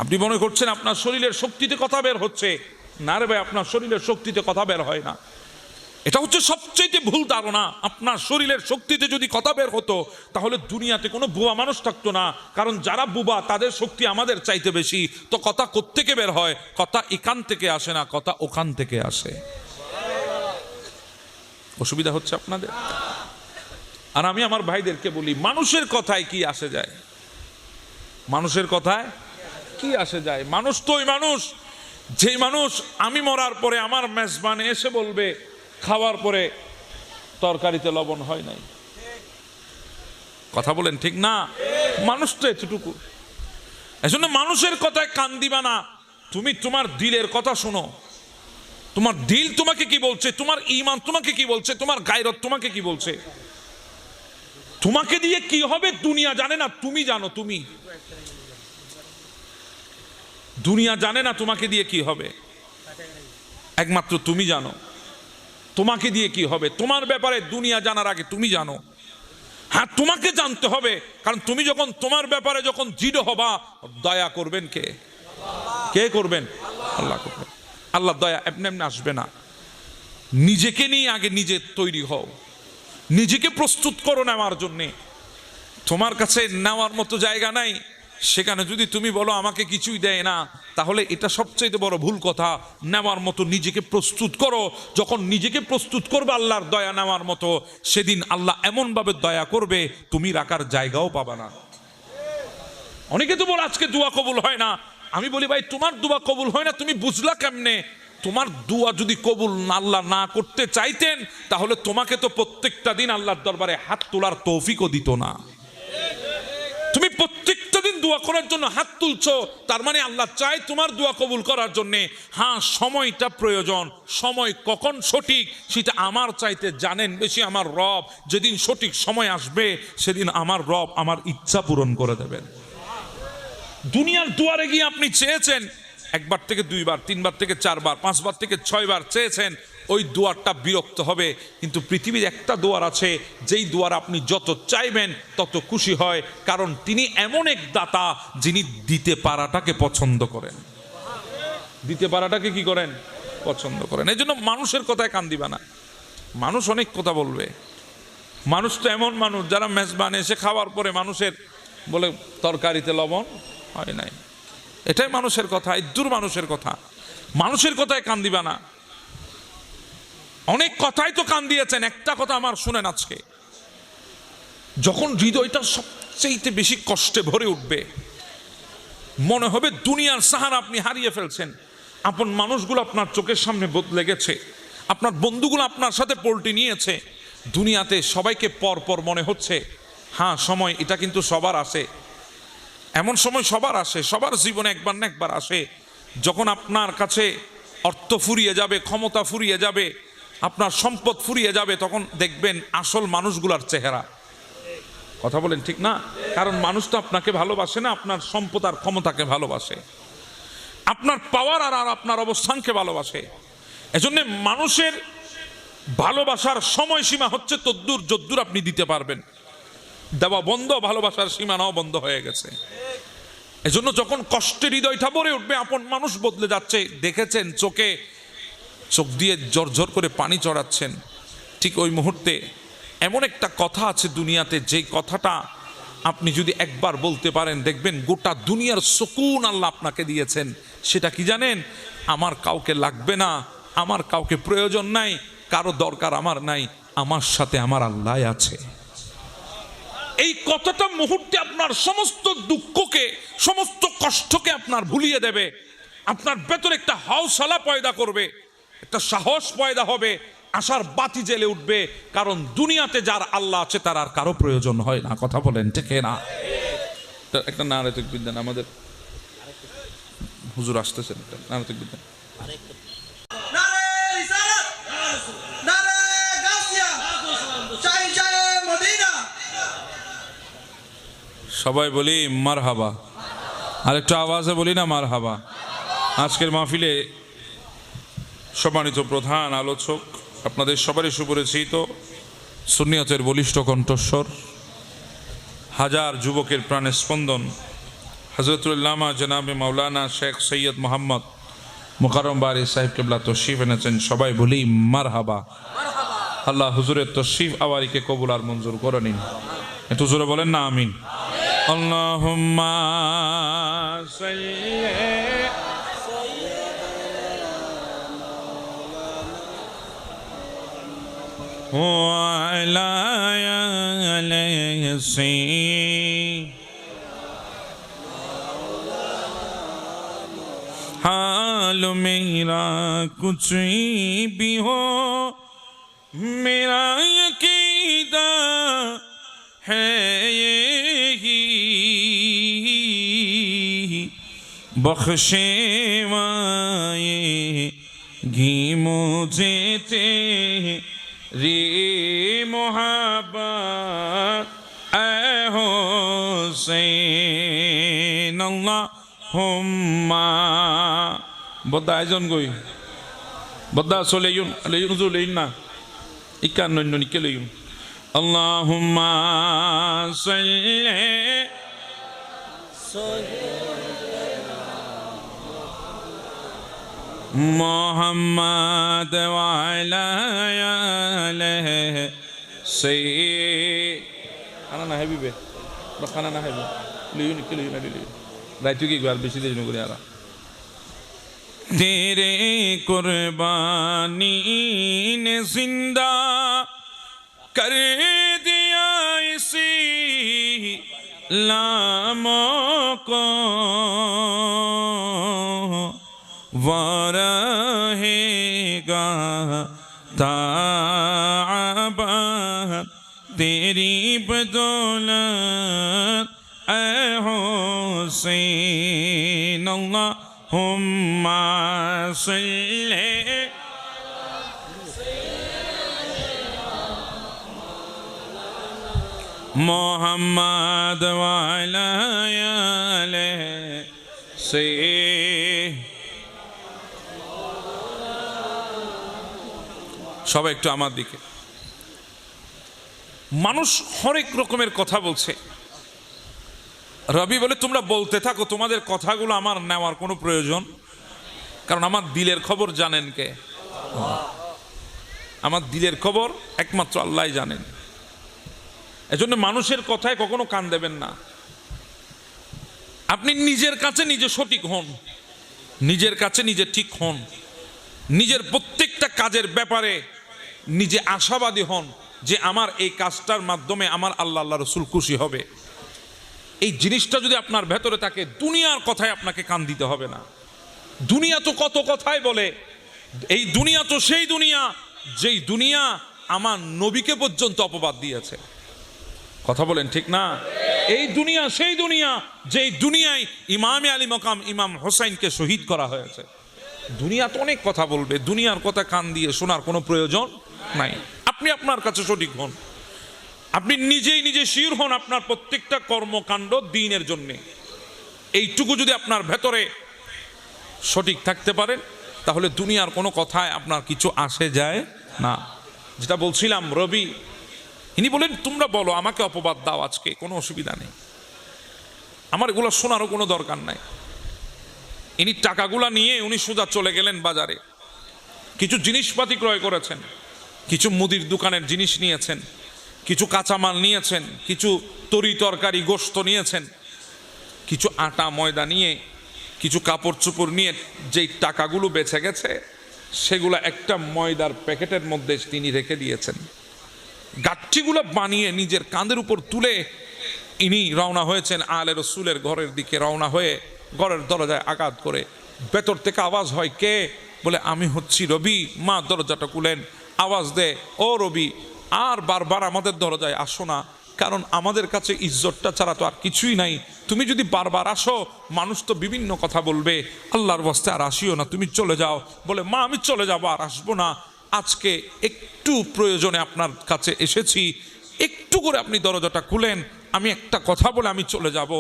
আপনি মনে করছেন আপনার শরীরের শক্তিতে কথা বের হচ্ছে, না রে ভাই, আপনার শরীরের শক্তিতে কথা বের হয় না। এটা হচ্ছে সবচেয়ে ভুল ধারণা। আপনার শরীরের শক্তিতে যদি কথা বের হতো তাহলে দুনিয়াতে কোনো বুবা মানুষ থাকতো না, কারণ যারা বুবা তাদের শক্তি আমাদের চাইতে বেশি। তো কথা কোত্থেকে বের হয়? কথা এখান থেকে আসে না, কথা ওখান থেকে আসে। অসুবিধা হচ্ছে আপনাদের? আর আমি আমার ভাইদেরকে বলি, মানুষের কথায় কি আসে যায়? মানুষের কথায় কি আসে যায়? মানুষ তো ওই মানুষ, যেই মানুষ আমি মরার পরে আমার মেজবানে এসে বলবে খাওয়ার পরে তরকারিতে লবণ হয় নাই। কথা বলেন ঠিক না? মানুষ তো এতটুকু। এজন্য মানুষের কথায় কান দিবা না, তুমি তোমার দিলের কথা শোনো। তোমার দিল তোমাকে কি বলছে, তোমার ঈমান তোমাকে কি বলছে, তোমার গায়রত তোমাকে কি বলছে। তোমাকে দিয়ে কি হবে দুনিয়া জানে না, তুমি জানো। তুমি দুনিয়া জানে না তোমাকে দিয়ে কি হবে, একমাত্র তুমি জানো তোমাকে দিয়ে কি হবে। তোমার ব্যাপারে দুনিয়া জানার আগে তুমি জানো। হ্যাঁ, তোমাকে জানতে হবে, কারণ তুমি যখন তোমার ব্যাপারে যখন দৃঢ় হবা, দয়া করবেন কে? কে করবেন? আল্লাহ করবেন। আল্লাহ দয়া এমনি এমনি আসবে না। নিজেকে নিয়ে আগে নিজে তৈরি হও, নিজেকে প্রস্তুত করো নেওয়ার জন্যে। তোমার কাছে নেওয়ার মতো জায়গা নাই, সেখানে যদি তুমি বলো আমাকে কিছুই দেয় না, তাহলে এটা সবচেয়ে বড় ভুল কথা। নেওয়ার মতো নিজেকে প্রস্তুত করো। যখন নিজেকে প্রস্তুত করবে আল্লাহর দয়া নেওয়ার মতো, সেদিন আল্লাহ এমনভাবে দয়া করবে তুমি রাখার জায়গাও পাবা না। অনেকে তো বলে আজকে দোয়া কবুল হয় না। আমি বলি ভাই, তোমার দোয়া কবুল হয় না তুমি বুঝলা কেমনে? তোমার দোয়া যদি কবুল আল্লাহ না করতে চাইতেন তাহলে তোমাকে তো প্রত্যেকটা দিন আল্লাহর দরবারে হাত তোলার তৌফিকও দিত না। তুমি প্রত্যেকটা দিন দোয়া করার জন্য হাত তুলছো, তার মানে আল্লাহ চায় তোমার দোয়া কবুল করার জন্য। হ্যাঁ, সময়টা প্রয়োজন। সময় কখন সঠিক সেটা আমার চাইতে জানেন বেশি আমার রব। যেদিন সঠিক সময় আসবে সেদিন আমার রব আমার ইচ্ছা পূরণ করে দেবেন। দুনিয়ার দুয়ারে গিয়ে আপনি চেয়েছেন, একবার থেকে দুইবার, তিনবার থেকে চারবার, পাঁচবার থেকে ছয়বার চেয়েছেন, ওই দুয়ারটা বিরক্ত হবে। কিন্তু পৃথিবীর একটা দুয়ার আছে, যেই দুয়ার আপনি যত চাইবেন তত খুশি হয়, কারণ তিনি এমন এক দাতা যিনি দিতে পারাটাকে পছন্দ করেন। দিতে পারাটাকে কি করেন? পছন্দ করেন। এই জন্য মানুষের কথায় কান দিবা না। মানুষ অনেক কথা বলবে। মানুষ তো এমন মানুষ যারা মেজবান এসে খাওয়ার পরে মানুষের বলে তরকারিতে লবণ হয় নাই। এটাই মানুষের কথা, ইদ্দুর মানুষের কথা। মানুষের কথায় কান দিবা না। অনেক কথাই তো কান দিয়েছেন, একটা কথা আমার শুনেন আজকে। যখন হৃদয়টা সবচেয়ে বেশি কষ্টে ভরে উঠবে, মনে হবে দুনিয়ার সাহারা আপনি হারিয়ে ফেলছেন, আপন মানুষগুলো আপনার চোখের সামনে বদলে গেছে, আপনার বন্ধুগুলো আপনার সাথে পল্টি নিয়েছে, দুনিয়াতে সবাইকে পর পর মনে হচ্ছে। হ্যাঁ, সময় এটা কিন্তু সবার আসে। এমন সময় সবার আসে, সবার জীবনে একবার না একবার আসে, যখন আপনার কাছে অর্থ ফুরিয়ে যাবে, ক্ষমতা ফুরিয়ে যাবে, আপনার সম্পদ ফুরিয়ে যাবে, তখন দেখবেন আসল মানুষগুলার চেহারা। কথা বলেন ঠিক না? কারণ মানুষ তো আপনাকে ভালোবাসে না, আপনার সম্পদ আর ক্ষমতাকে ভালোবাসে, আপনার পাওয়ার আর আপনার অবস্থানকে ভালোবাসে। এজন্য মানুষের ভালোবাসার সময়সীমা হচ্ছে তদ্দুর যদ্দুর আপনি দিতে পারবেন। দেওয়া বন্ধ, ভালোবাসার সীমানাও বন্ধ হয়ে গেছে। এজন্য যখন কষ্টের হৃদয়টা ভরে উঠবে, আপন মানুষ বদলে যাচ্ছে, দেখেছেন চোখে চোখ দিয়ে ঝরঝর করে পানি চড়াচ্ছেন, ঠিক ওই মুহূর্তে এমন একটা কথা আছে দুনিয়াতে, যে কথাটা আপনি যদি একবার বলতে পারেন, দেখবেন গোটা দুনিয়ার সুকুন আল্লাহ আপনাকে দিয়েছেন। সেটা কি জানেন? আমার কাউকে লাগবে না, আমার কাউকে প্রয়োজন নাই, কারো দরকার আমার নাই, আমার সাথে আমার আল্লাহ আছে। এই কথাটা মুহূর্তে আপনার সমস্ত দুঃখকে, সমস্ত কষ্টকে আপনার ভুলিয়ে দেবে। আপনার ভেতরে একটা হাউসলা পয়দা করবে, একটা সাহস পয়দা হবে, আশার বাতি জ্বেলে উঠবে। কারণ দুনিয়াতে যার আল্লাহ আছে তার আর কারো প্রয়োজন হয় না। কথা বলেন ঠিক না? একটা নারে তাকবীর দেন, আমাদের হুজুর আসতেছেন, একটা নারে তাকবীর দেন। সবাই বলি মারহাবা, আর একটু আওয়াজে বলি না মারহাবা। আজকের মাহফিলে সম্মানিত প্রধান আলোচক, আপনাদের সবারই সুপরিচিত সুন্নিয়তের বলিষ্ঠ কণ্ঠস্বর, হাজার যুবকের প্রাণের স্পন্দন, হযরতুল্লামা জনাবে মাওলানা শেখ সৈয়দ মোহাম্মদ মুকাররম বারি সাহেব কেবলা তশরিফ এনেছেন। সবাই বলি মারহাবা। আল্লাহ হুজুরের তশরিফ আওয়ারিকে কবুল আর মঞ্জুর করে নিন। একটু জোরে বলেন না আমিন। আল্লাহুম্মা সাল্লি ওয়ালা আলাইহি हाल मेरा कुछ भी हो, मेरा यकीदा है यही, बख्शे वाएगी मुझे तेरी मोहब्बत ऐ हुसैन। আল্লাহুম্মা বদ্দা আয়োজন গই বদ্দা চলে ইউন লেইন চলে ইন না ইকান নন্য নিকে লইন। আল্লাহুম্মা সাল্লি মুহাম্মাদ ওয়া আলা আলিহি সাইয়্যিদ না হাবিবে বাখানা না হাবিবে লইন নিকে লইন আলি রাইতু কি গাল বেশি দেন করে আরা तेरे कुर्बानी ने जिंदा कर दिया इसी लामों को, वो रहेगा ताअबाद तेरी बदौलत ऐ हुसैन। अल्लाहुम्मा सल्ली मुहम्मद व अला आलिहि সবাই একটু আমার দিকে। মানুষ হরেক রকমের কথা বলছে। রবি বলে তোমরা বলতে থাকো, তোমাদের কথাগুলো আমার নেওয়ার কোনো প্রয়োজন, কারণ আমার দিলের খবর জানেন কে? আমার দিলের খবর একমাত্র আল্লাহ জানেন। এজন্য মানুষের কথায় কখনো কান দেবেন না। আপনি নিজের কাছে নিজে সঠিক হন, নিজের কাছে নিজে ঠিক হন, নিজের প্রত্যেকটা কাজের ব্যাপারে নিজে আশাবাদী হন যে আমার এই কাজটার মাধ্যমে আমার আল্লাহ আল্লাহ রসুল খুশি হবে। এই জিনিসটা যদি আপনার ভেতরে থাকে, দুনিয়ার কথায় আপনাকে কান দিতে হবে না। দুনিয়া তো কত কথাই বলে। এই দুনিয়া তো সেই দুনিয়া যেই দুনিয়া আমার নবীকে পর্যন্ত অপবাদ দিয়েছে। কথা বলেন ঠিক না? এই দুনিয়া সেই দুনিয়া যেই দুনিয়ায় ইমামে আলী মকাম ইমাম হোসাইনকে শহীদ করা হয়েছে। দুনিয়া তো অনেক কথা বলবে, দুনিয়ার কথা কান দিয়ে শোনার কোনো প্রয়োজন নাই। আপনি আপনার কাছে সঠিক হন, আপনি নিজেই নিজে শিওর হন আপনার প্রত্যেকটা কর্মকাণ্ড দ্বীনের জন্যে। এইটুকু যদি আপনার ভেতরে সঠিক থাকতে পারেন, তাহলে দুনিয়ার কোনো কথায় আপনার কিছু আসে যায় না। যেটা বলছিলাম, রবি ইনি বলেন তোমরা বলো, আমাকে অপবাদ দাও, আজকে কোনো অসুবিধা নেই, আমার এগুলো শোনারও কোনো দরকার নাই। ইনি টাকাগুলা নিয়ে উনি সোজা চলে গেলেন বাজারে, কিছু জিনিসপাতি ক্রয় করেছেন, কিছু মুদির দোকানের জিনিস নিয়েছেন, কিছু কাঁচামাল নিয়েছেন, কিছু তরি তরকারি গোশত নিয়েছেন, কিছু আটা ময়দা নিয়ে, কিছু কাপড় চোপড় নিয়ে যেই টাকাগুলো বেঁচে গেছে সেগুলো একটা ময়দার প্যাকেটের মধ্যে তিনি রেখে দিয়েছেন। গাঠটিগুলো বানিয়ে নিজের কাঁধের উপর তুলে ইনি রওনা হয়েছেন আলে রসুলের ঘরের দিকে। রওনা হয়ে ঘরের দরজায় আঘাত করে ভেতর থেকে আওয়াজ হয়, কে? বলে আমি হচ্ছি রবি। মা দরজাটা খুলেন, আওয়াজ দেয়, ও রবি, আর বারবার আমাদের দরজায় আসো না, কারণ আমাদের কাছে ইজ্জতটা ছাড়া তো আর কিছুই নাই। তুমি যদি বারবার আসো মানুষ তো বিভিন্ন কথা বলবে, আল্লাহর ওয়াস্তে আর আসিও না, তুমি চলে যাও। বলে মা আমি চলে যাবো, আর আসবো না, আজকে একটু প্রয়োজনে আপনার কাছে এসেছি, একটু করে আপনি দরজাটা খুলেন, আমি একটা কথা বলে আমি চলে যাব,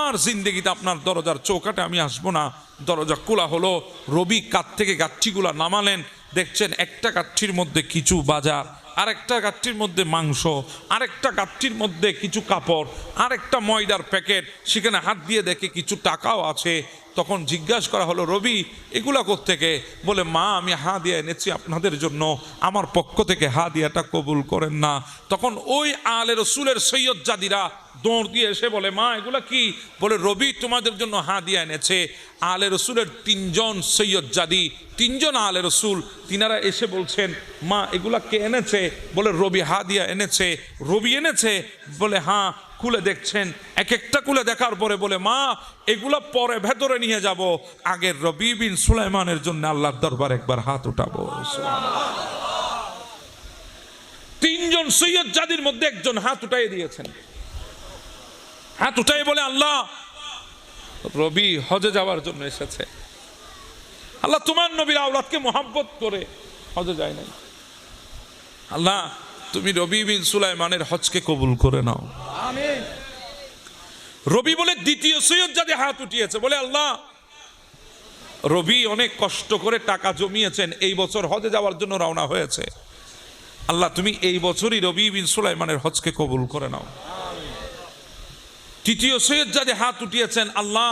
আর জিন্দেগিতে আপনার দরজার চৌকাটে আমি আসবো না। দরজা খোলা হলো, রবি কাঠ থেকে গাঠটিগুলা নামালেন, দেখছেন একটা গাঠটির মধ্যে কিছু বাজার, আরেকটা গাঠটির মধ্যে মাংস, আরেকটা গাঠটির মধ্যে কিছু কাপড়, আরেকটা ময়দার প্যাকেট, সেখানে হাত দিয়ে দেখে কিছু টাকাও আছে। তখন জিজ্ঞাসা করা হলো, রবি এগুলা কোত্থেকে? বলে মা আমি হাদিয়া এনেছি আপনাদের জন্য, আমার পক্ষ থেকে হাদিয়াটা কবুল করেন না। তখন ওই আলে রসুলের সৈয়দ জাদিরা দৌড় দিয়ে এসে বলে, মা এগুলা কি? বলে রবি তোমাদের জন্য হাদিয়া এনেছে। আলে রসুলের তিনজন সৈয়দ জাদি, তিনজন আলে রসুল, তিনারা এসে বলছেন, মা এগুলা কে এনেছে? বলে রবি হাদিয়া এনেছে। রবি এনেছে? বলে হ্যাঁ। খুলে দেখছেন, এক একটা খুলে দেখার পরে বলে, মা এগুলা পরে ভেতরে নিয়ে যাব, আগের রবি বিন সুলাইমানের জন্য আল্লাহর দরবার একবার হাত উঠাবো। তিনজন সৈয়দ জাদির মধ্যে একজন হাত উঠাই দিয়েছেন। হাত উঠাই বলে, আল্লাহ রবি হজে যাওয়ার জন্য এসেছে, আল্লাহ তোমার নবীর আওলাদকে মোহাব্বত করে হজে যায় নাই, আল্লাহ তুমি রবি বিন সুলাইমানের হজকে কবুল করে নাও। আমিন। রবি বলে দ্বিতীয় সৈয়দ জাদি হাত উঠিয়েছে, বলে আল্লাহ রবি অনেক কষ্ট করে টাকা জমিয়েছেন, এই বছর হজে যাওয়ার জন্য রওনা হয়েছে, আল্লাহ তুমি এই বছরই রবি বিন সুলাইমানের হজকে কবুল করে নাও। তৃতীয় সৈয়দ জাদি হাত উঠিয়েছেন, আল্লাহ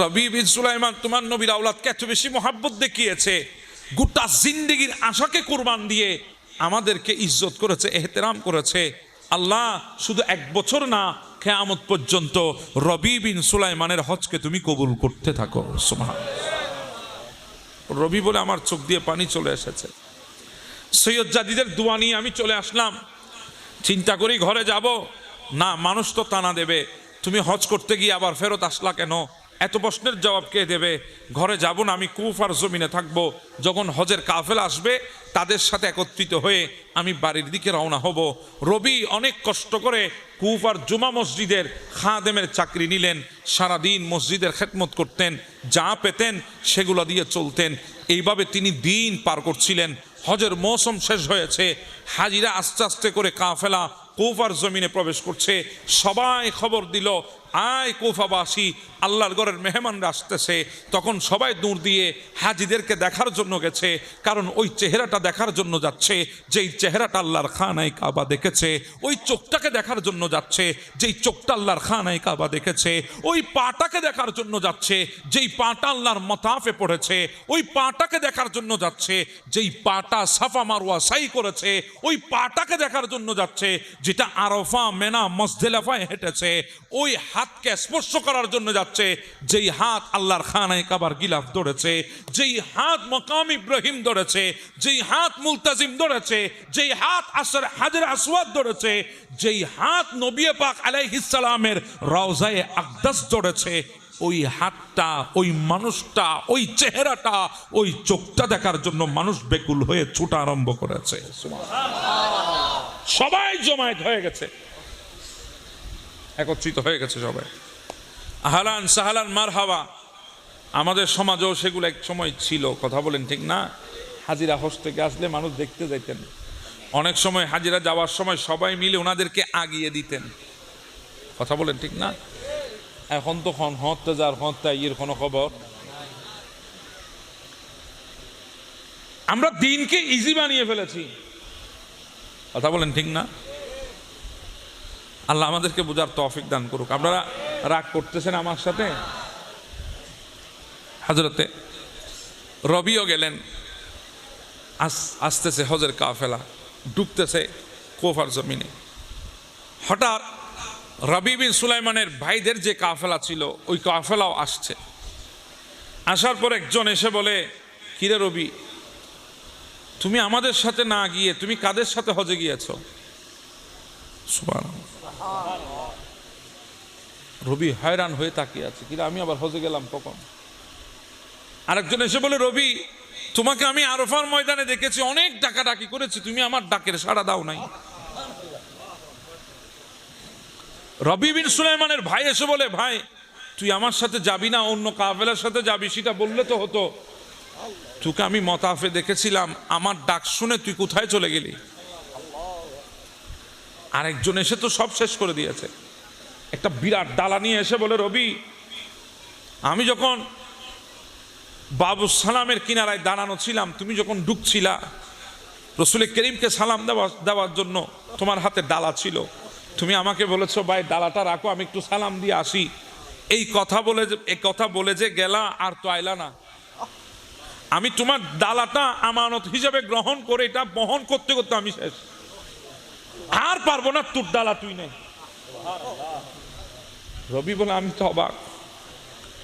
রবি বিন সুলাইমান তোমার নবীর আওলাদকে এত বেশি মোহাব্বত দেখিয়েছে, গোটা জিন্দেগির আশাকে কুরবান দিয়ে আমাদেরকে ইজ্জত করেছে, এহতেরাম করেছে, আল্লাহ শুধু এক বছর না, কিয়ামত পর্যন্ত রবি বিন সুলাইমানের হজকে তুমি কবুল করতে থাকো। সুবহানাল্লাহ। রবি বলে আমার চোখ দিয়ে পানি চলে এসেছে। সৈয়দ জাদিদের দোয়া নিয়ে আমি চলে আসলাম, চিন্তা করি ঘরে যাব না, মানুষ তো টানা দেবে, তুমি হজ করতে গিয়ে আবার ফেরত আসলা কেন, এত প্রশ্নের জবাব কে দেবে? ঘরে যাব না, আমি কুফার জমিনে থাকবো, যখন হজের কাফেলা আসবে তাদের সাথে একত্রিত হয়ে আমি বাড়ির দিকে রওনা হব। রবি অনেক কষ্ট করে কুফার জুমা মসজিদের খাদেমের চাকরি নিলেন, সারাদিন মসজিদের খেদমত করতেন, যা পেতেন সেগুলো দিয়ে চলতেন, এইভাবে তিনি দিন পার করছিলেন। হজের মৌসুম শেষ হয়েছে, হাজিরা আস্তে আস্তে করে কাফেলা কুফার জমিনে প্রবেশ করছে। সবাই খবর দিল, আয় কুফাবাসী, আল্লাহর ঘরের মেহমানরা আসতেছে। তখন সবাই দূর দিয়ে হাজিদেরকে দেখার জন্য গেছে, কারণ ওই চেহারাটা দেখার জন্য যাচ্ছে যেই চেহারাটা আল্লাহর খানায় কাবা দেখেছে, ওই চোখটাকে দেখার জন্য যাচ্ছে যেই চোখটা আল্লাহর খানায় কাবা দেখেছে, ওই পাটাকে দেখার জন্য যাচ্ছে যেই পাটা আল্লাহর মতাফে পড়েছে, ওই পাটাকে দেখার জন্য যাচ্ছে যেই পাটা সাফা মারওয়া সাই করেছে, ওই পাটাকে দেখার জন্য যাচ্ছে যেটা আরাফা মেনা মুজদালিফায় হেঁটেছে, ওই হাতকে স্পর্শ করার জন্য যাচ্ছে যেই হাত আল্লাহর খানায় কাবার গিলাফ ধরেছে, যেই হাত মাকাম ইব্রাহিম ধরেছে, যেই হাত মুলতাজিম ধরেছে, যেই হাত আসর হাজর আসওয়াদ ধরেছে, যেই হাত নবী পাক আলাইহিস সালামের রওজায়ে আকদাস ধরেছে, ওই হাতটা, ওই মানুষটা, ওই চেহারাটা, ওই চোখটা দেখার জন্য মানুষ বেকুল হয়ে ছুটা আরম্ভ করেছে। সবাই জমায়েত হয়ে গেছে, একত্রিত হয়ে গেছে সবাই, আহলান সাহলান মারহাবা। আমাদের সমাজেও সেগুলো এক সময় ছিল, কথা বলেন ঠিক না? হাজিরা হজ থেকে আসলে মানুষ দেখতে যাইতেন, অনেক সময় হাজিরা যাওয়ার সময় সবাই মিলে ওনাদেরকে আগিয়ে দিতেন, কথা বলেন ঠিক না? এখন তো হতে যার হত্যা ইয়ের কোনো খবর। আমরা দিনকে ইজি বানিয়ে ফেলেছি, কথা বলেন ঠিক না? আল্লাহ আমাদেরকে বোঝার তৌফিক দান করুক। আপনারা রাগ করতেছেন আমার সাথে? হযরতে রবিও গেলেন, আসতেছে হজের কাফেলা, ঢুকতেছে কুফার জমিনে। হঠাৎ রবি বিন সুলাইমানের ভাইদের যে কাফেলা ছিল ওই কাফেলাও আসছে। আসার পর একজন এসে বলে, কিরে রবি, তুমি আমাদের সাথে না গিয়ে তুমি কাদের সাথে হজে গিয়েছ? সুবহানাল্লাহ। রবি হয়রান হয়ে তাকিয়ে আছে, কিরে আমি আবার হজে গেলাম কখন? আরেকজন এসে বলে, রবি, তোমাকে আমি আরফার ময়দানে দেখেছি, অনেক ডাকাডাকি করেছি, তুমি আমার ডাকের সাড়া দাও নাই। রবি বিন সুলাইমানের ভাই এসে বলে, ভাই তুই আমার সাথে যাবি না, অন্য কাফেলার সাথে যাবি, সেটা বললে তো হতো। তোকে আমি মতাফে দেখেছিলাম, আমার ডাক শুনে তুই কোথায় চলে গেলি? আরেকজন এসে তো সব শেষ করে দিয়েছে, একটা বিরাট ডালা নিয়ে এসে বলে, রবি, আমি যখন বাবু সালামের কিনারায় দাঁড়ানো ছিলাম, তুমি যখন ঢুকছিলা, রসুল করিমকে সালাম দেওয়ার জন্য তোমার হাতে ডালা ছিল, তুমি আমাকে বলেছো, ভাই ডালাটা রাখো, আমি একটু সালাম দিয়ে আসি। এই কথা বলে যে গেলা, আর তো আইলা না। আমি তোমার ডালাটা আমানত হিসাবে গ্রহণ করে এটা বহন করতে করতে আমি শেষ, আর পারবো না, তোর ডালা তুই নেই। রবি বলে, আমি তো অবাক,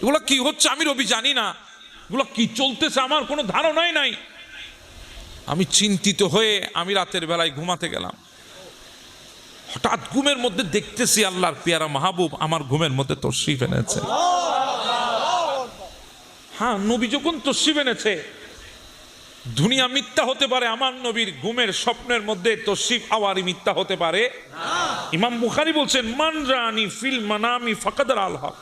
এগুলো কি হচ্ছে? আমি রবি জানি না এগুলো কি চলতেছে, আমার কোনো ধারণাই নাই। আমি চিন্তিত হয়ে আমি রাতের বেলায় ঘুমাতে গেলাম। হঠাৎ ঘুমের মধ্যে দেখতেছি আল্লাহর পেয়ারা মাহবুব আমার ঘুমের মধ্যে তশরিফ এনেছে। হ্যাঁ, নবী যখন তশরিফ এনেছে, দুনিয়া মিথ্যা হতে পারে, আমার নবীর ঘুমের স্বপ্নের মধ্যে তশরিফ আওয়ারই মিথ্যা হতে পারে। ইমাম বুখারী বলছেন, মান রানি ফিল মানামি ফাকাদ আল হক,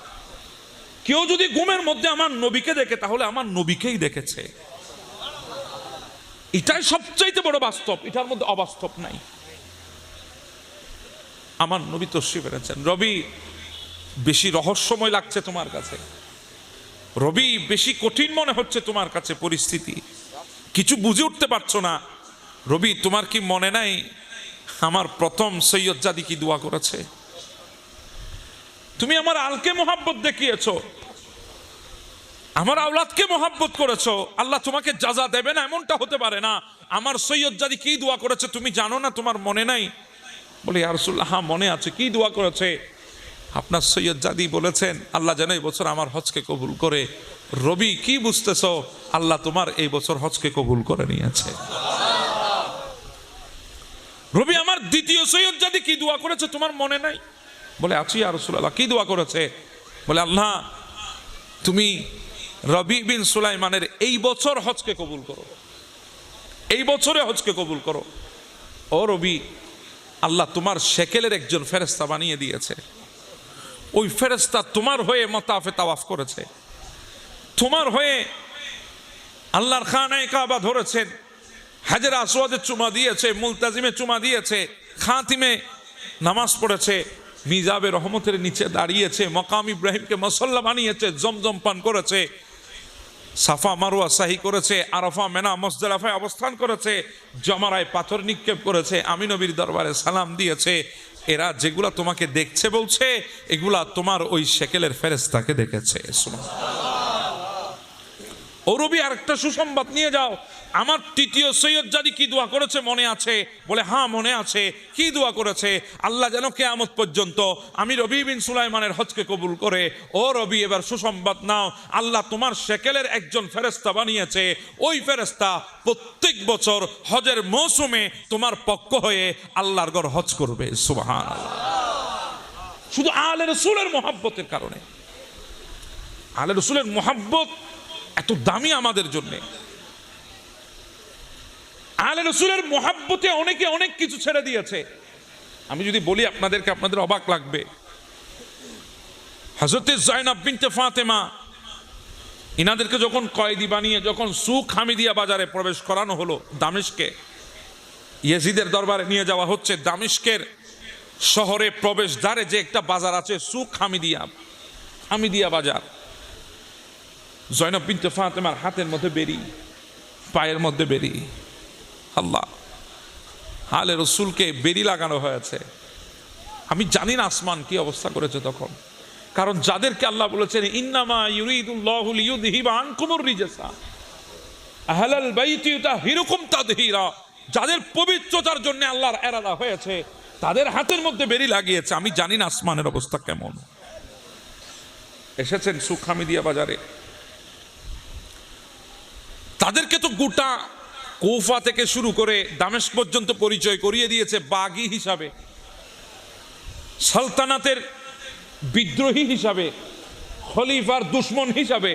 কেউ যদি ঘুমের মধ্যে আমার নবীকে দেখে তাহলে আমার নবীকেই দেখেছে। এটাই সবচাইতে বড় বাস্তব, এটার মধ্যে অবাস্তব নাই। আমার নবী তশরিফ এনেছেন। রবি, বেশি রহস্যময় লাগছে তোমার কাছে, রবি বেশি কঠিন মনে হচ্ছে তোমার কাছে পরিস্থিতি, কিছু বুঝে উঠতে পারছো না। রবি, তোমার কি মনে নাই আমার প্রথম সৈয়দ জাদি কি দোয়া করেছে? তুমি আমার আলকে মোহাব্বত দেখিয়েছো, আমার আওলাদকে মোহাব্বত করেছো, আল্লাহ তোমাকে জাযা দেবে না এমনটা হতে পারে না। আমার সৈয়দ জাদি কি দোয়া করেছে তুমি জানো না, তোমার মনে নাই? বলে, ইয়া রাসূলুল্লাহ, হ্যাঁ মনে আছে। কি দোয়া করেছে? আপনার সৈয়দ জাদি বলেছেন, আল্লাহ যেন এই বছর আমার হজকে কবুল করে। রবি, কি বুঝতেছো? আল্লাহ তোমার এই বছর হজকে কবুল করে নিয়েছে। রবি, আমার দ্বিতীয় সৈয়দ জাদি কি দোয়া করেছে তোমার মনে নাই? বলে, আছি ইয়া রাসূলুল্লাহ। কি দোয়া করেছে? বলে, আল্লাহ তুমি রবি বিন সুলাইমানের এই বছর হজকে কবুল করো, এই বছরে হজকে কবুল করো। ও রবি, আল্লাহ তোমার শেকেলের একজন ফেরেশতা বানিয়ে দিয়েছে, ওই ফেরেশতা তোমার হয়ে মতাফে তাওয়াফ করেছে, তোমার হয়ে আল্লাহর খানায়ে কাবা ধরেছেন, হাজর আসওয়াদে চুমা দিয়েছে, মুলতাজিমে চুমা দিয়েছে, খাতিমে নামাজ পড়েছে, মিজাবে রহমতের নিচে দাঁড়িয়েছে, মকাম ইব্রাহিমকে মুসল্লা বানিয়েছে, জমজম পান করেছে, সাফা মারওয়া সাহি করেছে, আরাফা মেনা মুজদালিফায় অবস্থান করেছে, জমারায় পাথর নিক্ষেপ করেছে, আমি নবীর দরবারে সালাম দিয়েছে। এরা যেগুলা তোমাকে দেখছে বলছে, এগুলা তোমার ওই শেকেলের ফেরেশতাকে দেখেছে। ও রবি, আরেকটা সুসংবাদ নিয়ে যাও, আমার তৃতীয় সৈয়দ জাদি কি দোয়া করেছে মনে আছে? বলে, হ্যাঁ মনে আছে। কি দোয়া করেছে? আল্লাহ যেন কিয়ামত পর্যন্ত আমি রবি বিন সুলাইমানের হজকে কবুল করে। ও রবি, এবার সুসংবাদ নাও, আল্লাহ তোমার শেকেলের একজন ফেরেশতা বানিয়েছে, ওই ফেরেশতা প্রত্যেক বছর হজের মৌসুমে তোমার পক্ষ হয়ে আল্লাহর ঘর হজ করবে। সুবহানাল্লাহ। শুধু আলে রাসূলের মহব্বতের কারণে। আলে রাসূলের মহব্বত এত দামি আমাদের জন্য। আলে রাসূলের মহব্বতে অনেকে অনেক কিছু ছেড়ে দিয়েছে। আমি যদি বলি আপনাদেরকে, আপনাদের অবাক লাগবে। হযরতে যায়েনব বিনতে ফাতেমা, ইনাদেরকে যখন কয়েদি বানিয়ে যখন সুখ হামিদিয়া বাজারে প্রবেশ করানো হলো, দামেস্কে ইয়েজিদের দরবারে নিয়ে যাওয়া হচ্ছে, দামেস্কের শহরে প্রবেশদ্বারে যে একটা বাজার আছে, সুখ হামিদিয়া বাজার, যায়েনব বিনতে ফাতেমার হাতের মধ্যে বেরি, পায়ের মধ্যে বেরি। আল্লাহ, আলে রাসূলকে বেরি লাগানো হয়েছে। আমি জানি না আসমান কি অবস্থা করেছে তখন, কারণ যাদেরকে আল্লাহ বলেছেন ইন্নামা ইউরিদুল্লাহু লিইউযহিবা আনকুমুর রিজসা আহলাল বাইতি ইউতাহিরুকুম তাদহীরা, যাদের পবিত্রতার জন্য আল্লাহর এরাদা হয়েছে তাদের হাতের মধ্যে বেরি লাগিয়েছে। আমি জানি না আসমানের অবস্থা কেমন। এসেছেন সুখামিদিয়া বাজারে, তাদেরকে তো গোটা কুফা থেকে শুরু করে দামেস্ক পর্যন্ত পরিচয় করিয়ে দিয়েছে বাগী হিসাবে, সালতানাতের বিদ্রোহী হিসাবে, খলিফার দুশ্মন হিসাবে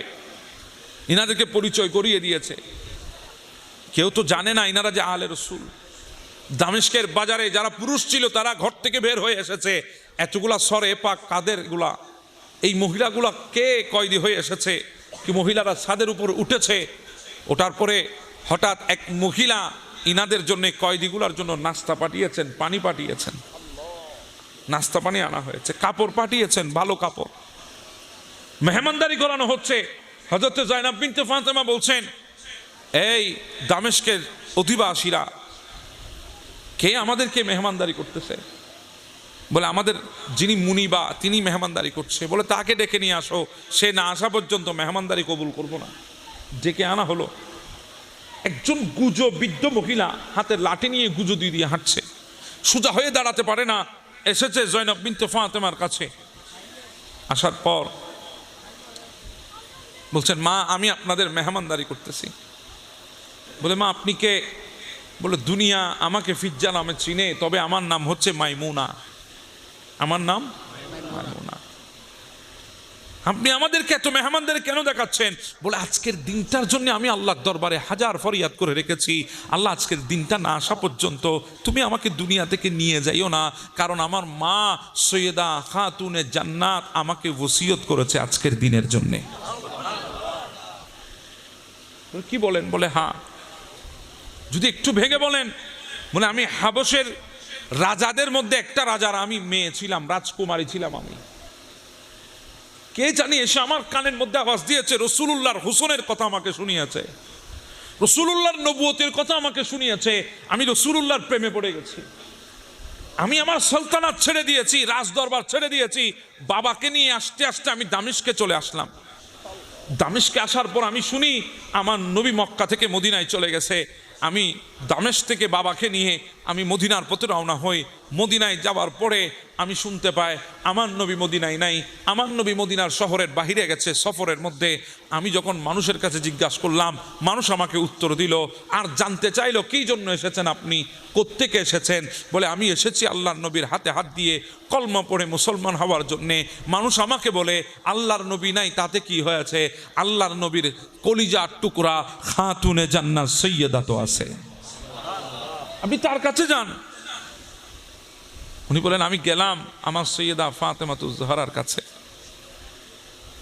ইনাদেরকে পরিচয় করিয়ে দিয়েছে। কেউ তো জানে না ইনারা যে আহলে রসুল। দামেস্কের বাজারে যারা পুরুষ ছিল তারা ঘর থেকে বের হয়ে এসেছে, এতগুলা সরে পাক কাদের গুলা, এই মহিলাগুলা কে কয়েদি হয়ে এসেছে, কি মহিলারা ছাদের উপর উঠেছে। ওঠার পরে হঠাৎ এক মহিলা ইনাদের জন্য কয়েদিগুলার জন্য নাস্তা পাঠিয়েছেন, পানি পাঠিয়েছেন, নাস্তা পানি আনা হয়েছে, কাপড় পাঠিয়েছেন, ভালো কাপড়, মেহমানদারি করানো হচ্ছে। হযরত জাইনাব বিনতে ফাতেমা বলছেন, এই দামেস্কের অধিবাসীরা কে আমাদেরকে মেহমানদারি করতেছে? বলে আমাদের যিনি মুনিবা তিনি মেহমানদারি করছে। বলে তাকে ডেকে নিয়ে আসো, সে না আসা পর্যন্ত মেহমানদারি কবুল করবো না। ডেকে আনা হলো। একজন গুজো বৃদ্ধ মহিলা হাতে লাঠি নিয়ে গুজো দিয়ে হাঁটছে, সোজা হয়ে দাঁড়াতে পারে না। এসেছে জয়নব বিনতে ফাতেমার কাছে। আসার পর বলছেন, মা আমি আপনাদের মেহমানদারি করতেছি। বলে মা আপনি কে? বলে দুনিয়া আমাকে ফিজ্জা নামে চিনে, তবে আমার নাম হচ্ছে মাইমুনা। আমার নাম মাইমুনা। আপনি আমাদেরকে এত মেহমানদের কেন দেখাচ্ছেন? বলে আজকের দিনটার জন্য আমি আল্লাহর দরবারে হাজার ফরিয়াদ করে রেখেছি, আল্লাহ আজকের দিনটা না আসা পর্যন্ত তুমি আমাকে দুনিয়া থেকে নিয়ে যাইও না, কারণ আমার মা সৈয়দা খাতুনে জান্নাত আমাকে ওসিয়ত করেছে আজকের দিনের জন্যে। কি বলেন? বলে হ্যাঁ। যদি একটু ভেঙে বলেন। বলে আমি হাবশের রাজাদের মধ্যে একটা রাজার আমি মেয়ে ছিলাম, রাজকুমারী ছিলাম আমি। কে জানি এসে আমার কানের মধ্যে আওয়াজ দিয়েছে, রসুলুল্লাহর হুসনের কথা আমাকে শুনিয়েছে, রসুলুল্লাহর নবুয়তের কথা আমাকে শুনিয়েছে। আমি রসুলুল্লাহর প্রেমে পড়ে গেছি। আমি আমার সালতানাত ছেড়ে দিয়েছি, রাজ দরবার ছেড়ে দিয়েছি, বাবাকে নিয়ে আস্তে আস্তে আমি দামেস্কে চলে আসলাম। দামেস্কে আসার পর আমি শুনি আমার নবী মক্কা থেকে মদিনায় চলে গেছে। আমি দামেস্ক থেকে বাবাকে নিয়ে আমি মদিনার পথে রওনা হই। মদিনায় যাওয়ার পরে আমি শুনতে পাই আমার নবী মদিনায় নাই, আমার নবী মদিনার শহরের বাহিরে গেছে সফরের মধ্যে। আমি যখন মানুষের কাছে জিজ্ঞাসা করলাম, মানুষ আমাকে উত্তর দিল আর জানতে চাইলো কী জন্য এসেছেন আপনি, কোত্থেকে এসেছেন? বলে আমি এসেছি আল্লাহর নবীর হাতে হাত দিয়ে কলমা পড়ে মুসলমান হওয়ার জন্যে। মানুষ আমাকে বলে আল্লাহর নবী নাই, তাতে কি হয়েছে? আল্লাহর নবীর কলিজার টুকরা খাতুনে জান্নাত সৈয়দা তো আছে, আপনি তার কাছে যান। উনি বলেন আমি গেলাম আমার সৈয়দা ফাতেমাতুজ জহরার কাছে।